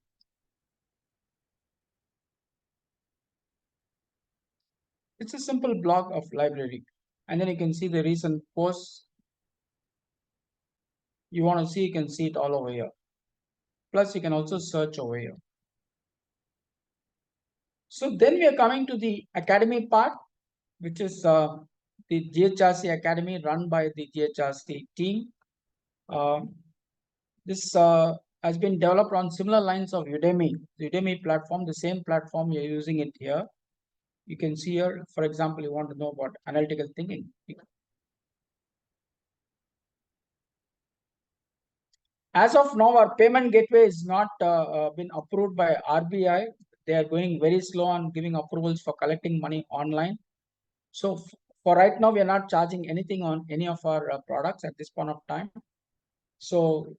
It's a simple blog of library. And then you can see the recent posts. You want to see, you can see it all over here. Plus, you can also search over here. So then we are coming to the academy part, which is the GHRC Academy run by the GHRC team. This has been developed on similar lines of Udemy, the Udemy platform, the same platform you're using it here. You can see here, for example, you want to know about analytical thinking. As of now, our payment gateway is not been approved by RBI. They are going very slow on giving approvals for collecting money online. So for right now, we are not charging anything on any of our products at this point of time. So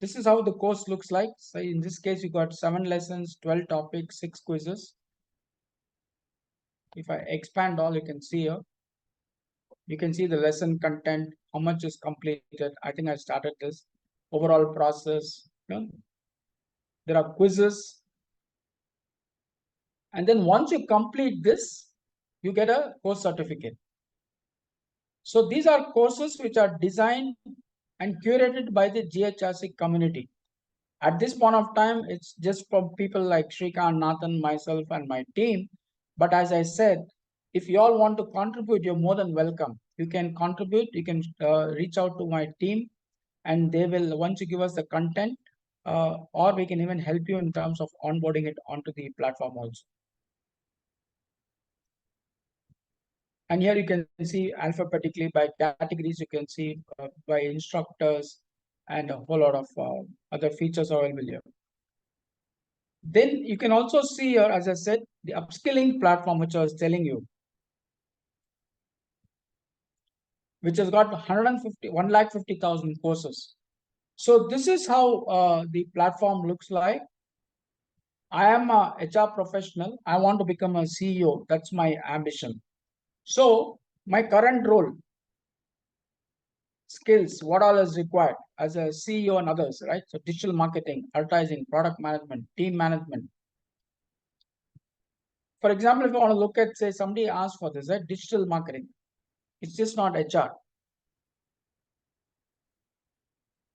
this is how the course looks like. So in this case, you got 7 lessons, 12 topics, 6 quizzes. If I expand all, you can see here. You can see the lesson content, how much is completed. I think I started this overall process. There are quizzes. And then once you complete this, you get a course certificate. So these are courses which are designed and curated by the GHRC community. At this point of time, it's just for people like Shrikant, Nathan, myself, and my team. But as I said, if you all want to contribute, you're more than welcome. You can contribute, you can reach out to my team, and they will, once you give us the content, or we can even help you in terms of onboarding it onto the platform also. And here you can see alphabetically by categories, you can see by instructors and a whole lot of other features available here. Then you can also see here, as I said, the upskilling platform, which I was telling you, which has got 150,000 courses. So this is how the platform looks like. I am a HR professional. I want to become a CEO. That's my ambition. So my current role, skills, what all is required as a CEO and others, right? So digital marketing, advertising, product management, team management. For example, if you want to look at, say, somebody asked for this, right? Digital marketing. It's just not HR.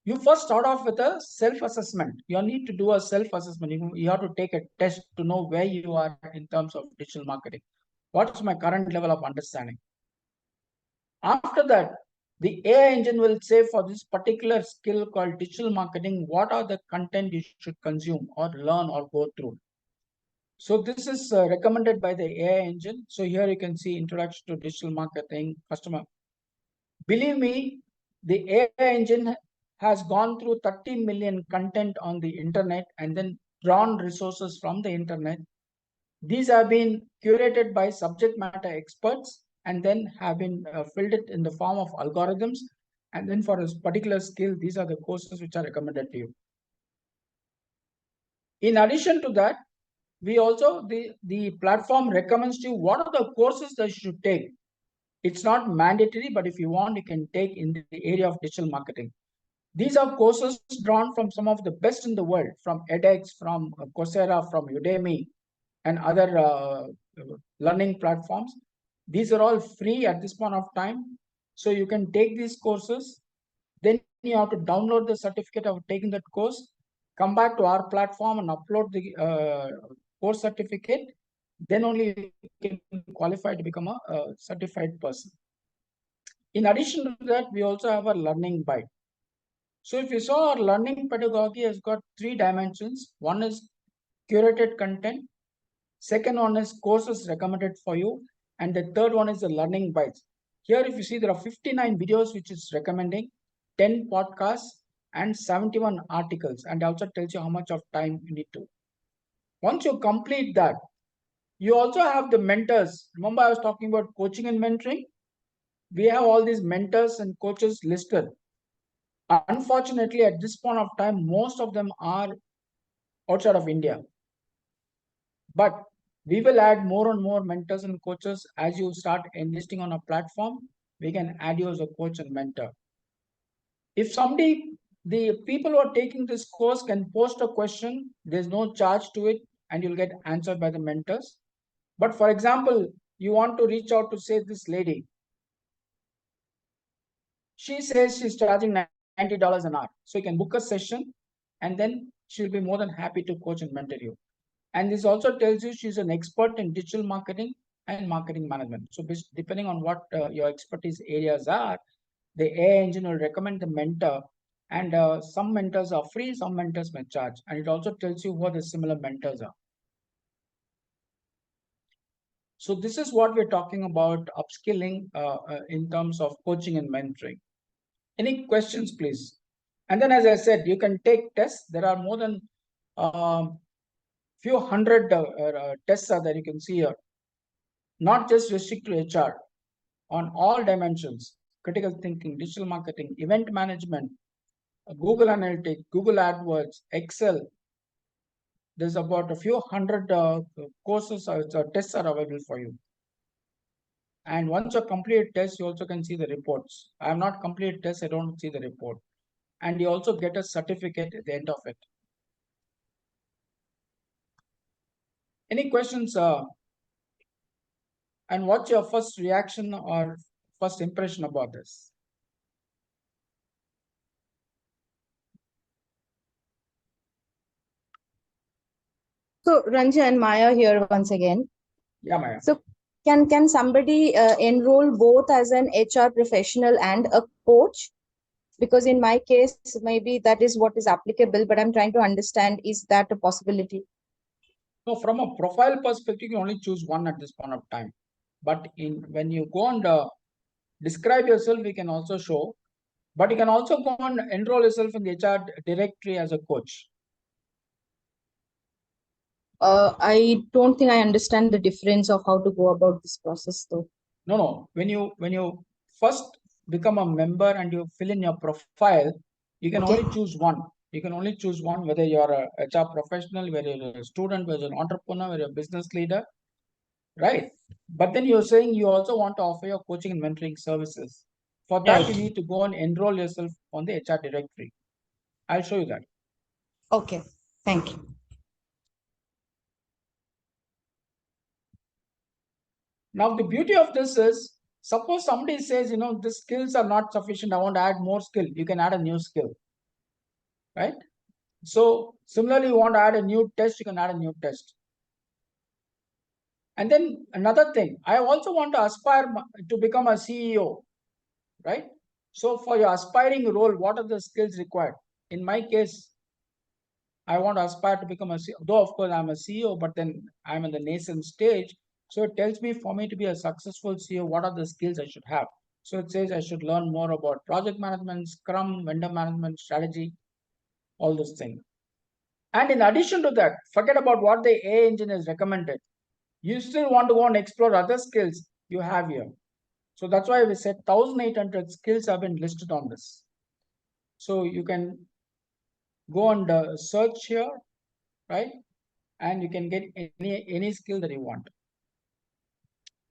You first start off with a self-assessment. You need to do a self-assessment. You have to take a test to know where you are in terms of digital marketing. What's my current level of understanding? After that, the AI engine will say for this particular skill called digital marketing, what are the content you should consume or learn or go through. So this is recommended by the AI engine. So here you can see introduction to digital marketing, customer. Believe me, the AI engine has gone through 30 million content on the internet and then drawn resources from the internet. These have been curated by subject matter experts and then have been filled it in the form of algorithms. And then for a particular skill, these are the courses which are recommended to you. In addition to that, we also, the platform recommends to you what are the courses that you should take. It's not mandatory, but if you want, you can take in the area of digital marketing. These are courses drawn from some of the best in the world, from edX, from Coursera, from Udemy, and other learning platforms. These are all free at this point of time. So you can take these courses. Then you have to download the certificate of taking that course, come back to our platform and upload the course certificate. Then only you can qualify to become a certified person. In addition to that, we also have a learning bite. So if you saw, our learning pedagogy has got 3 dimensions. One is curated content. Second one is courses recommended for you. And the third one is the learning bites. Here, if you see, there are 59 videos which is recommending, 10 podcasts, and 71 articles. And also tells you how much of time you need to. Once you complete that, you also have the mentors. Remember, I was talking about coaching and mentoring? We have all these mentors and coaches listed. Unfortunately, at this point of time, most of them are outside of India. But we will add more and more mentors and coaches as you start enlisting on a platform. We can add you as a coach and mentor. If somebody, the people who are taking this course can post a question, there's no charge to it, and you'll get answered by the mentors. But for example, you want to reach out to, say, this lady. She says she's charging $90 an hour. So you can book a session and then she'll be more than happy to coach and mentor you. And this also tells you she's an expert in digital marketing and marketing management. So depending on what your expertise areas are, the AI engine will recommend the mentor. And some mentors are free, some mentors may charge. And it also tells you who the similar mentors are. So this is what we're talking about upskilling in terms of coaching and mentoring. Any questions, please? And then, as I said, you can take tests. There are more than few hundred tests that you can see here. Not just restrict to HR, on all dimensions: critical thinking, digital marketing, event management, Google Analytics, Google AdWords, Excel. There's about a few hundred courses or tests are available for you. And once you complete test, you also can see the reports. I have not completed test, I don't see the report. And you also get a certificate at the end of it. Any questions? And what's your first reaction or first impression about this? So Ranjan, Maya here once again. Yeah, Maya. So can somebody enroll both as an HR professional and a coach? Because in my case, maybe that is what is applicable, but I'm trying to understand, is that a possibility? So from a profile perspective, you only choose one at this point of time. But when you go and describe yourself, we can also show. But you can also go and enroll yourself in the HR directory as a coach. I don't think I understand the difference of how to go about this process, though. No. When you first become a member and you fill in your profile, you can only choose one. You can only choose one, whether you're a HR professional, whether you're a student, whether you're an entrepreneur, whether you're a business leader, right? But then you're saying you also want to offer your coaching and mentoring services. For that, you need to go and enroll yourself on the HR directory. I'll show you that. Okay, thank you. Now, the beauty of this is, suppose somebody says, the skills are not sufficient, I want to add more skill. You can add a new skill, right? So similarly, you want to add a new test, you can add a new test. And then another thing, I also want to aspire to become a CEO, right? So for your aspiring role, what are the skills required? In my case, I want to aspire to become a CEO, though of course I'm a CEO, but then I'm in the nascent stage. So it tells me, for me to be a successful CEO, what are the skills I should have? So it says I should learn more about project management, Scrum, vendor management, strategy, all those things. And in addition to that, forget about what the AI engine has recommended. You still want to go and explore other skills you have here. So that's why we said 1,800 skills have been listed on this. So you can go and search here, right? And you can get any skill that you want.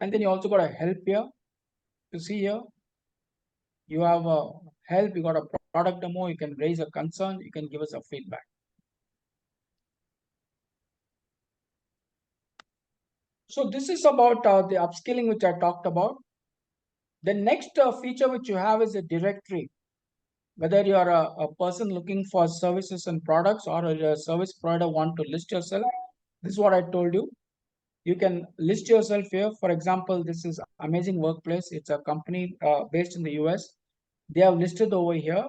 And then you also got a help here. You see here, you have a help, you got a product demo, you can raise a concern, you can give us a feedback. So this is about the upskilling which I talked about. The next feature which you have is a directory. Whether you are a person looking for services and products or a service provider want to list yourself, this is what I told you. you can list yourself here. For example, this is Amazing Workplace. It's a company based in the US. They have listed over here.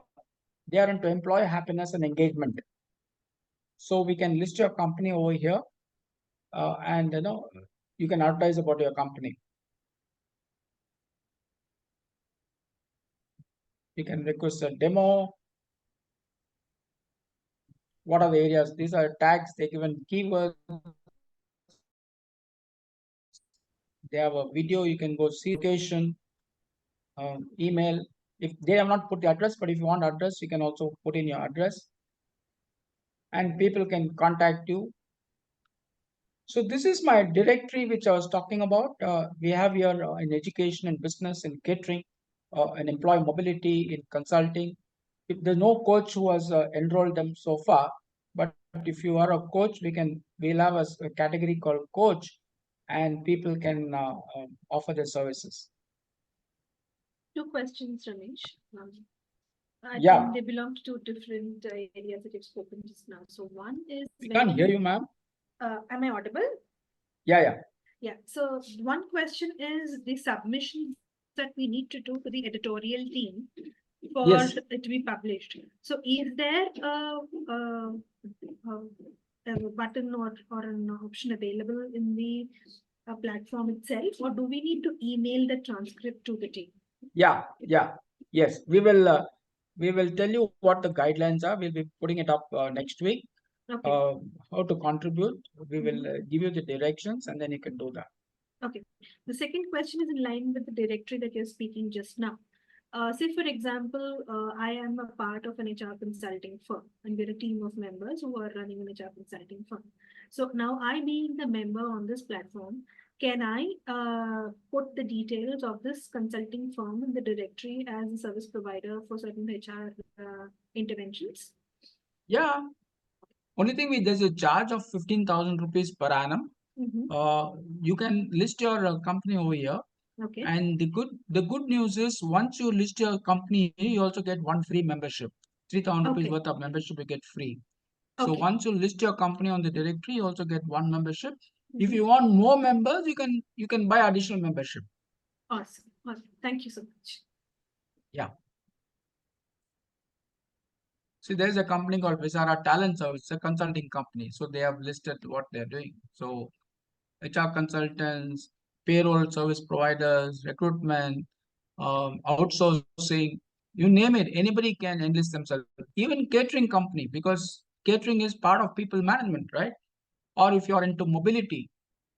They are into employee happiness and engagement. So we can list your company over here, and you can advertise about your company. You can request a demo. What are the areas? These are tags. They given keywords. They have a video. You can go see location, email. If they have not put the address, but if you want address, you can also put in your address, and people can contact you. So this is my directory which I was talking about. We have here in education and business and catering, and employee mobility in consulting. If there's no coach who has enrolled them so far, but if you are a coach, we'll have a category called coach, and people can offer their services. Two questions, Ramesh. I Yeah. think they belong to two different areas that you've spoken just now. So one is We can't hear you, ma'am. Am I audible? Yeah. Yeah. So one question is the submissions that we need to do to the editorial team for Yes. it to be published. So is there a button or an option available in the platform itself, or do we need to email the transcript to the team? Yeah. Yes, we will tell you what the guidelines are. We'll be putting it up next week. Okay. How to contribute. We will give you the directions, and then you can do that. Okay. The second question is in line with the directory that you're speaking just now. Say, for example, I am a part of an HR consulting firm, and we're a team of members who are running an HR consulting firm. So now I being the member on this platform, can I put the details of this consulting firm in the directory as a service provider for certain HR interventions? Yeah. Only thing there's a charge of 15,000 rupees per annum. You can list your company over here. Okay. And the good news is once you list your company, you also get one free membership. 3,000 rupees Okay. worth of membership you get free. So Okay. once you list your company on the directory, you also get one membership. If you want more members, you can buy additional membership. Awesome. Awesome. Thank you so much. Yeah. See, there's a company called Visara Talent Service, a consulting company. So they have listed what they're doing. So HR consultants, payroll service providers, recruitment, outsourcing, you name it, anybody can enlist themselves. Even catering company, because catering is part of people management, right? Or if you're into mobility,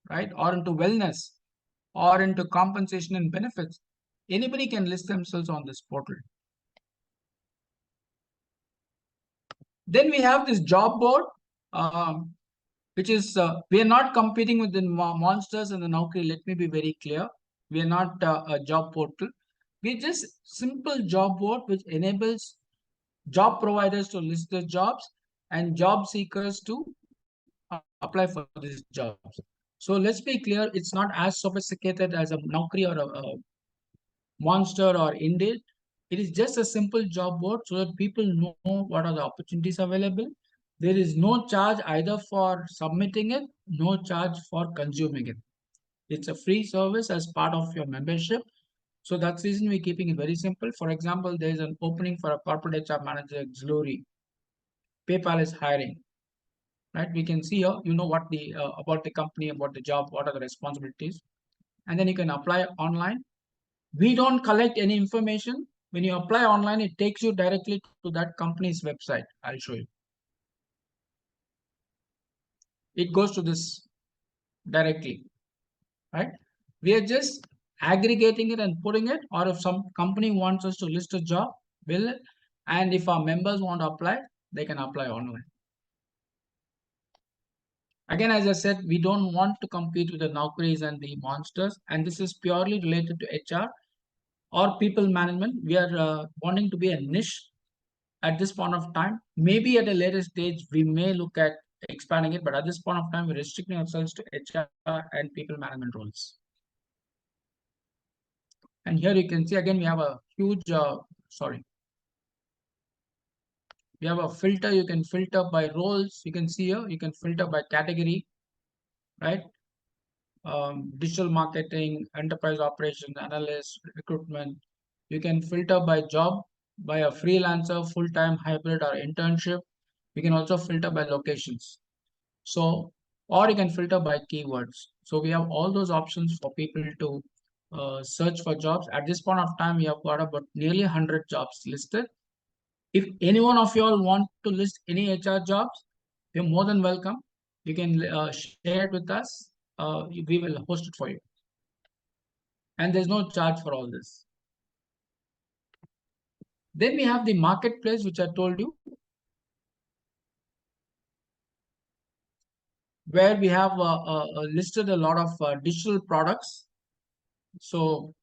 right? Or into wellness, or into compensation and benefits, anybody can list themselves on this portal. Then we have this job board, which is, we are not competing with the monsters and the Naukri. Let me be very clear. We are not a job portal. We're just simple job board which enables job providers to list their jobs and job seekers to apply for these jobs. So let's be clear, it's not as sophisticated as a Naukri or a Monster or Indeed. It is just a simple job board so that people know what are the opportunities available. There is no charge either for submitting it, no charge for consuming it. It's a free service as part of your membership. So that's the reason we're keeping it very simple. For example, there's an opening for a corporate HR manager auxiliary. PayPal is hiring, right? We can see here, you know what the about the company, about the job, what are the responsibilities, and then you can apply online. We don't collect any information. When you apply online, it takes you directly to that company's website. I'll show you. It goes to this directly, right? We are just aggregating it and putting it, or if some company wants us to list a job, will, and if our members want to apply, they can apply online. Again, as I said, we don't want to compete with the Naukris and the monsters, and this is purely related to HR or people management. We are wanting to be a niche at this point of time. Maybe at a later stage, we may look at expanding it, but at this point of time, we're restricting ourselves to HR and people management roles. And here you can see again, we have a huge, we have a filter. You can filter by roles. You can see here, you can filter by category, right? digital marketing, enterprise operations, analyst, recruitment. You can filter by job, by a freelancer, full-time, hybrid, or internship. You can also filter by locations. So, or you can filter by keywords. So we have all those options for people to search for jobs. At this point of time, we have got about nearly 100 jobs listed. If any one of you all want to list any HR jobs, you're more than welcome. You can share it with us. We will host it for you. And there's no charge for all this. Then we have the marketplace, which I told you, where we have listed a lot of digital products. So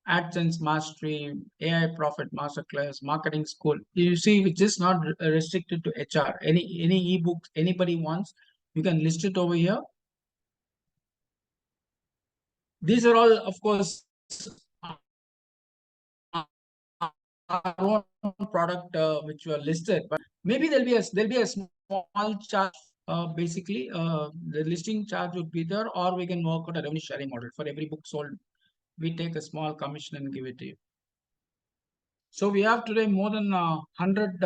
AdSense Mastery, AI Profit Masterclass, Marketing School. You see, which is not restricted to HR. Any ebooks anybody wants, you can list it over here. These are all, of course, our own product which were listed, but maybe there'll be a small charge. Basically, the listing charge would be there, or we can work out a revenue sharing model for every book sold. We take a small commission and give it to you. So we have today more than 100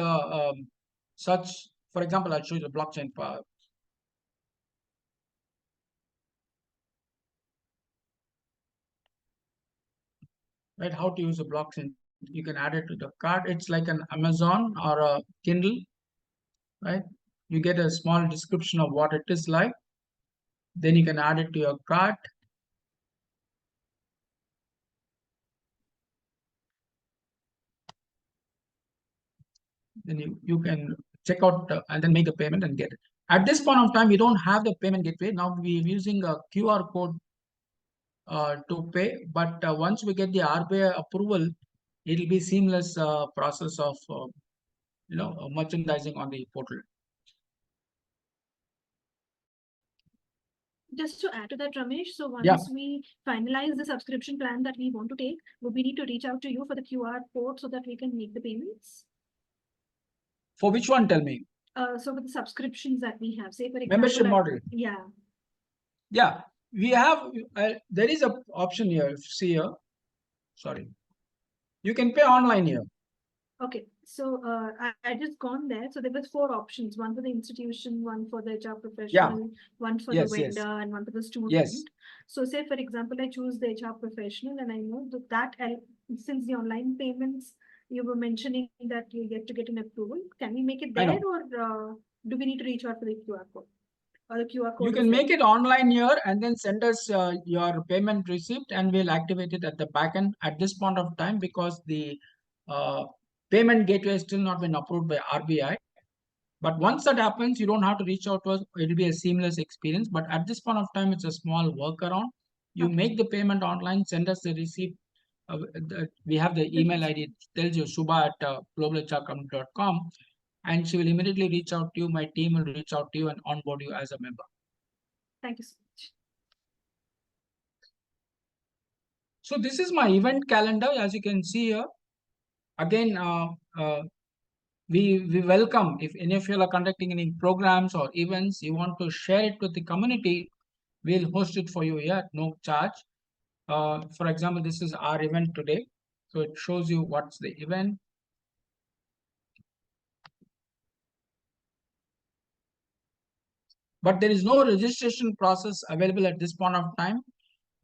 such. For example, I'll show you the blockchain part. Right, how to use a blockchain. You can add it to the cart. It's like an Amazon or a Kindle, right? You get a small description of what it is like. Then you can add it to your cart. Then you can check out and then make a payment and get it. At this point of time, we don't have the payment gateway. Now we're using a QR code to pay. But once we get the RBI approval, it'll be seamless process of merchandising on the portal. Just to add to that, Ramesh, so once we finalize the subscription plan that we want to take, will we need to reach out to you for the QR code so that we can make the payments? For which one, tell me? So for the subscriptions that we have, say for example, membership model. Yeah, we have, there is a option here, see here, sorry. You can pay online here. Okay, so I just gone there. So there was 4 options: one for the institution, one for the HR professional, one for the vendor, and one for the student. So say for example, I choose the HR professional, and I know that since the online payments, you were mentioning that you get to get an approval. Can we make it there, or do we need to reach out for the QR code? Or the QR code you can make it online here and then send us your payment receipt, and we'll activate it at the back end at this point of time, because the payment gateway has still not been approved by RBI. But once that happens, you don't have to reach out to us. It'll be a seamless experience. But at this point of time, it's a small workaround. You make the payment online, send us the receipt. We have the email ID. It tells you subha@globalhrcompany.com, and she will immediately reach out to you. My team will reach out to you and onboard you as a member. Thank you so much. So this is my event calendar, as you can see here. Again, we welcome if any of you are conducting any programs or events, you want to share it with the community, we'll host it for you here at no charge. For example, this is our event today. So it shows you what's the event. But there is no registration process available at this point of time.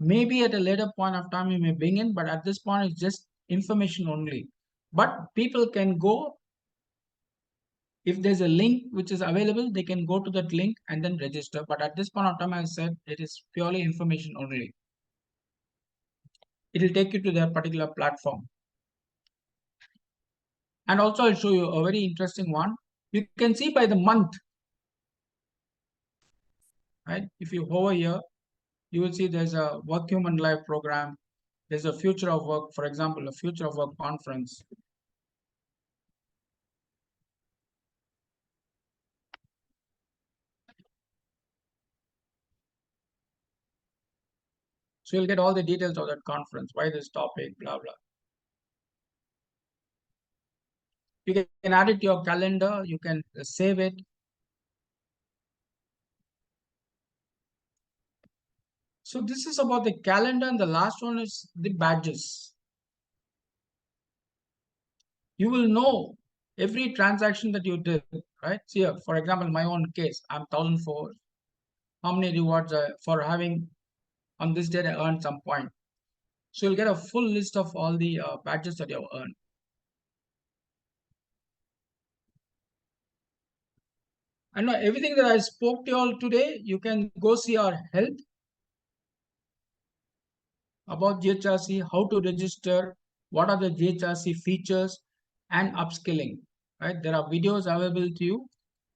Maybe at a later point of time you may bring in, but at this point it's just information only. But people can go, if there's a link which is available, they can go to that link and then register. But at this point of time, as I said, it is purely information only. It will take you to their particular platform. And also I'll show you a very interesting one. You can see by the month, right? If you hover here, you will see there's a Work Human Life program. There's a Future of Work, for example, a Future of Work conference. So you'll get all the details of that conference, why this topic, blah, blah. You can add it to your calendar. You can save it. So this is about the calendar, and the last one is the badges. You will know every transaction that you did, right? See here, for example, my own case, I'm 1,004. How many rewards for having on this date I earned some point. So you'll get a full list of all the badges that you have earned. And everything that I spoke to you all today, you can go see our help about GHRC, how to register, what are the GHRC features, and upskilling. Right? There are videos available to you.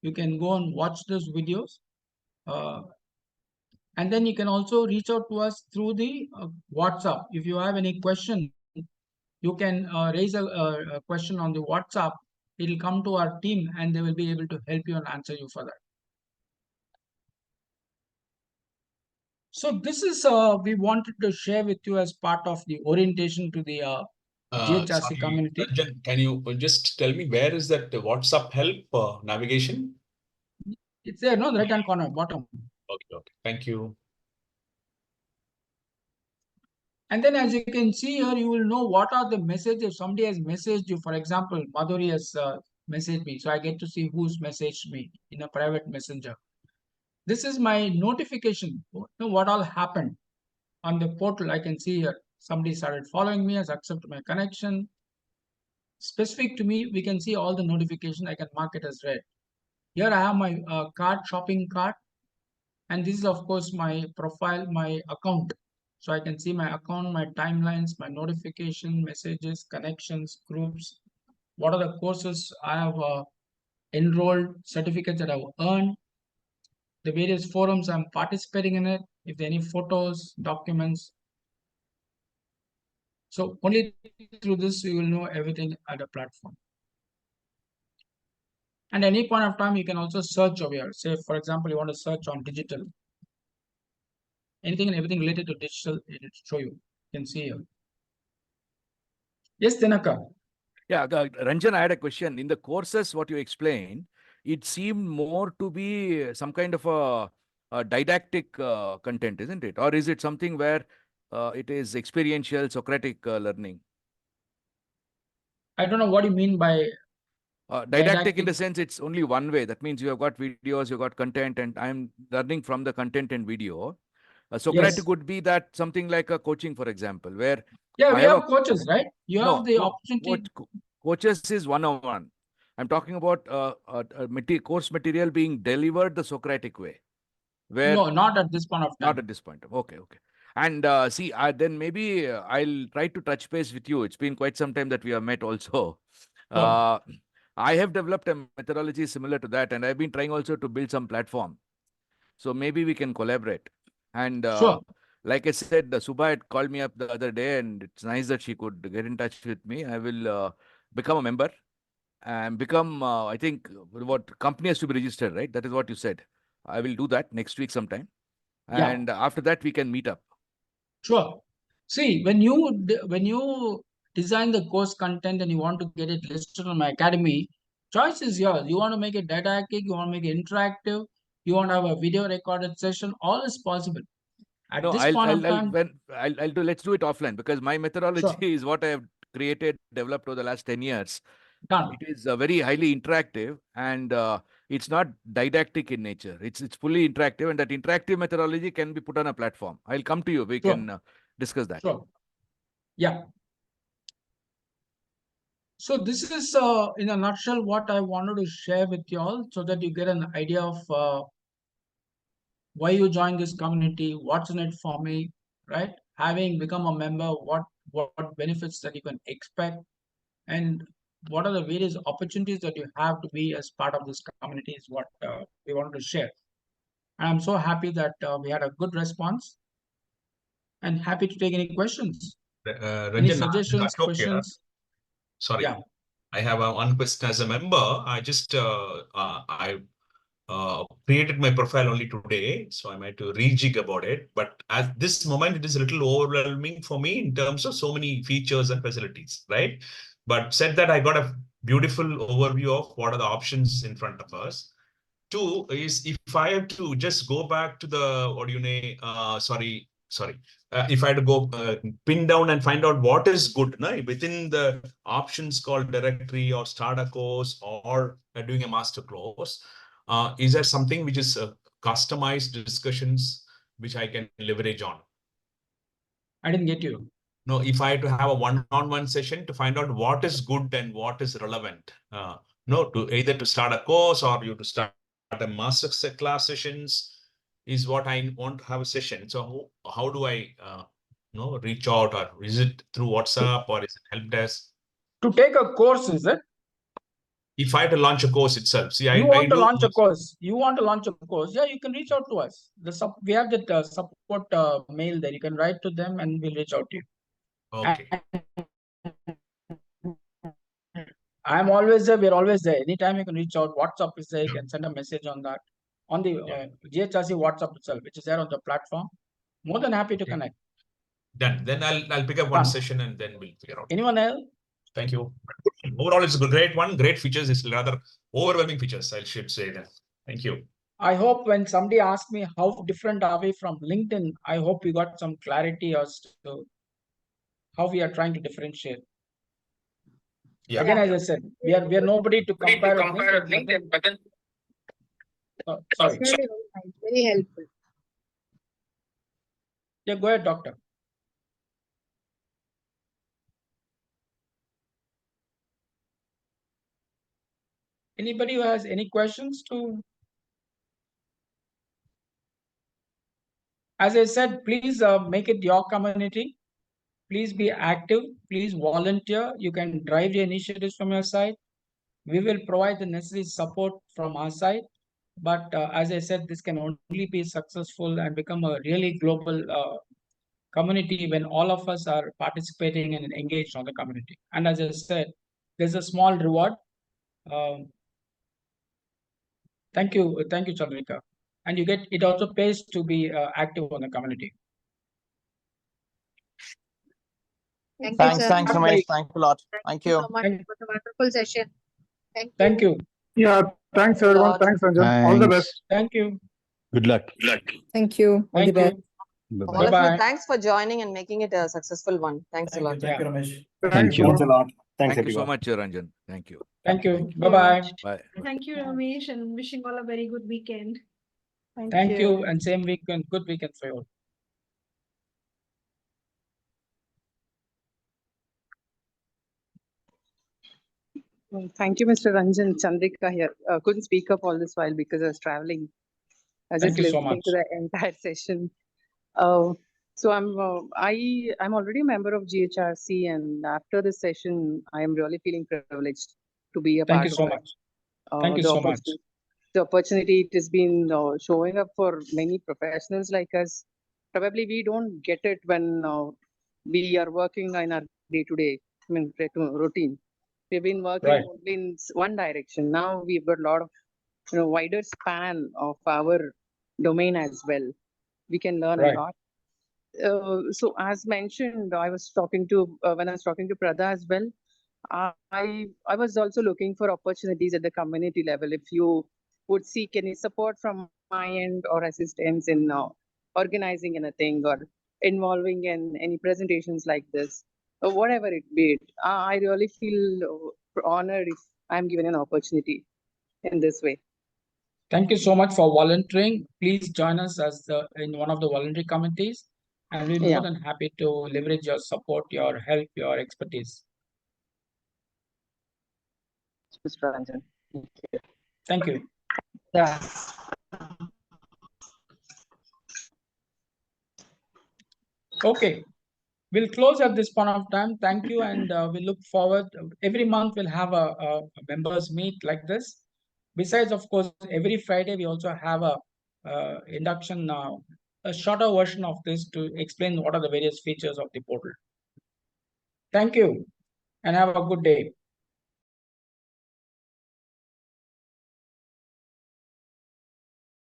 You can go and watch those videos. And then you can also reach out to us through the WhatsApp. If you have any question, you can raise a question on the WhatsApp. It'll come to our team and they will be able to help you and answer you for that. So this is we wanted to share with you as part of the orientation to the GHRC Sorry, community. Ranjan, can you just tell me where is that WhatsApp help navigation? It's there, no, the right hand corner, bottom. Okay. Thank you. And then as you can see here, you will know what are the messages. If somebody has messaged you, for example, Madhuri has messaged me. So I get to see who's messaged me in a private messenger. This is my notification. What all happened on the portal. I can see here. Somebody started following me, has accepted my connection. Specific to me, we can see all the notification. I can mark it as red. Here I have my cart, shopping cart. And this is, of course, my profile, my account. So I can see my account, my timelines, my notification, messages, connections, groups. What are the courses I have enrolled, certificates that I've earned, the various forums I'm participating in it, if there are any photos, documents. So only through this, you will know everything at the platform. And any point of time, you can also search over here. Say, for example, you want to search on digital. Anything and everything related to digital, it will show you. You can see here. Yes, Dinaka. Yeah, Ranjan, I had a question. In the courses, what you explained, it seemed more to be some kind of a didactic content, isn't it? Or is it something where it is experiential, Socratic learning? I don't know what you mean by didactic in the sense it's only one way. That means you have got videos, you've got content, and I'm learning from the content and video. Socratic Yes. would be that something like a coaching, for example, where Yeah, we I have coaches, right? You have the opportunity. Coaches is one-on-one. I'm talking about course material being delivered the Socratic way. Where No, not at this point of time. Not at this point. Okay. And see, then maybe I'll try to touch base with you. It's been quite some time that we have met also. I have developed a methodology similar to that, and I've been trying also to build some platform. So maybe we can collaborate. And like I said, Subha had called me up the other day, and it's nice that she could get in touch with me. I will become a member and become, I think, what company has to be registered, right? That is what you said. I will do that next week sometime. And after that, we can meet up. Sure. See, when you design the course content and you want to get it listed on my academy, choice is yours. You want to make it didactic, you want to make it interactive, you want to have a video recorded session, all is possible. At this point of time, let's do it offline, because my methodology is what I have developed over the last 10 years. It is very highly interactive, and it's not didactic in nature. It's fully interactive, and that interactive methodology can be put on a platform. I'll come to you. We can discuss that. Sure. Yeah. So this is, in a nutshell, what I wanted to share with you all, so that you get an idea of why you join this community, what's in it for me, right? Having become a member, what benefits that you can expect, and what are the various opportunities that you have to be as part of this community is what we wanted to share. And I'm so happy that we had a good response, and happy to take any questions. Any suggestions, questions? Sorry. Yeah. I have one question as a member. I just created my profile only today, so I might to rejig about it. But at this moment, it is a little overwhelming for me in terms of so many features and facilities, right? But said that, I got a beautiful overview of what are the options in front of us. Two is, if I have to just go back to the, if I had to go pin down and find out what is good, no, within the options called directory or start a course or doing a master course, is there something which is customized discussions which I can leverage on? I didn't get you. No, if I had to have a one-on-one session to find out what is good and what is relevant, no, to either to start a course or you to start a master class sessions is what I want to have a session. So how do I reach out, or is it through WhatsApp or is it help desk? To take a course, is it? If I had to launch a course itself, see, You I want to do launch a course. You want to launch a course. Yeah, you can reach out to us. We have that support mail there. You can write to them and we'll reach out to you. Okay. I'm always there. We're always there. Anytime you can reach out. WhatsApp is there. You can send a message on that. On the GHRC WhatsApp itself, which is there on the platform. More than happy to connect. Done. Then I'll pick up one session and then we'll figure out. Anyone else? Thank you. Overall, it's a great one. Great features. It's rather overwhelming features, I should say that. Thank you. I hope when somebody asks me how different are we from LinkedIn, I hope we got some clarity as to how we are trying to differentiate. Yeah. Again, as I said, we are nobody to compare with LinkedIn, but then sorry. Very helpful. Yeah, go ahead, doctor. Anybody who has any questions to? As I said, please make it your community. Please be active. Please volunteer. You can drive your initiatives from your side. We will provide the necessary support from our side. But as I said, this can only be successful and become a really global community when all of us are participating and engaged on the community. And as I said, there's a small reward. Thank you, Chandrika. And you get it also pays to be active on the community. Thanks, Ramesh. Thanks a lot. Thank you. So much. It was a wonderful session. Thank you. Yeah, thanks everyone. Thanks, Ranjan. All the best. Thank you. Good luck. Thank you. All the best. Bye-bye. All of you, thanks for joining and making it a successful one. Thanks a lot. Thank you, Ramesh. Thank you. Thanks a lot. Thank you so much, Ranjan. Thank you. Thank you. Bye-bye. Bye. Thank you, Ramesh, and wishing all a very good weekend. Thank you. And same weekend. Good weekend for you all. Well, thank you, Mr. Ranjan. Chandrika here. Couldn't speak up all this while because I was traveling. I was just Thank you so listening much. to the entire session. So I'm already a member of GHRC, and after this session, I am really feeling privileged to be a Thank part you of so it. much. Thank you so much. The opportunity it has been showing up for many professionals like us. Probably we don't get it when we are working in our day-to-day, routine. We've been working Right. only in one direction. Now we've got a lot of wider span of our domain as well. We can learn Right. a lot. So as mentioned, I was talking to when I was talking to Pradha as well. I was also looking for opportunities at the community level. If you would seek any support from my end or assistance in organizing anything or involving in any presentations like this, or whatever it be, I really feel honored if I'm given an opportunity in this way. Thank you so much for volunteering. Please join us as in one of the voluntary committees, and we're more than happy to leverage your support, your help, your expertise. Mr. Ranjan. Thank you. Yeah. Okay. We'll close at this point of time. Thank you, and we look forward. Every month we'll have a members meet like this. Besides, of course, every Friday we also have a induction, a shorter version of this to explain what are the various features of the portal. Thank you, and have a good day.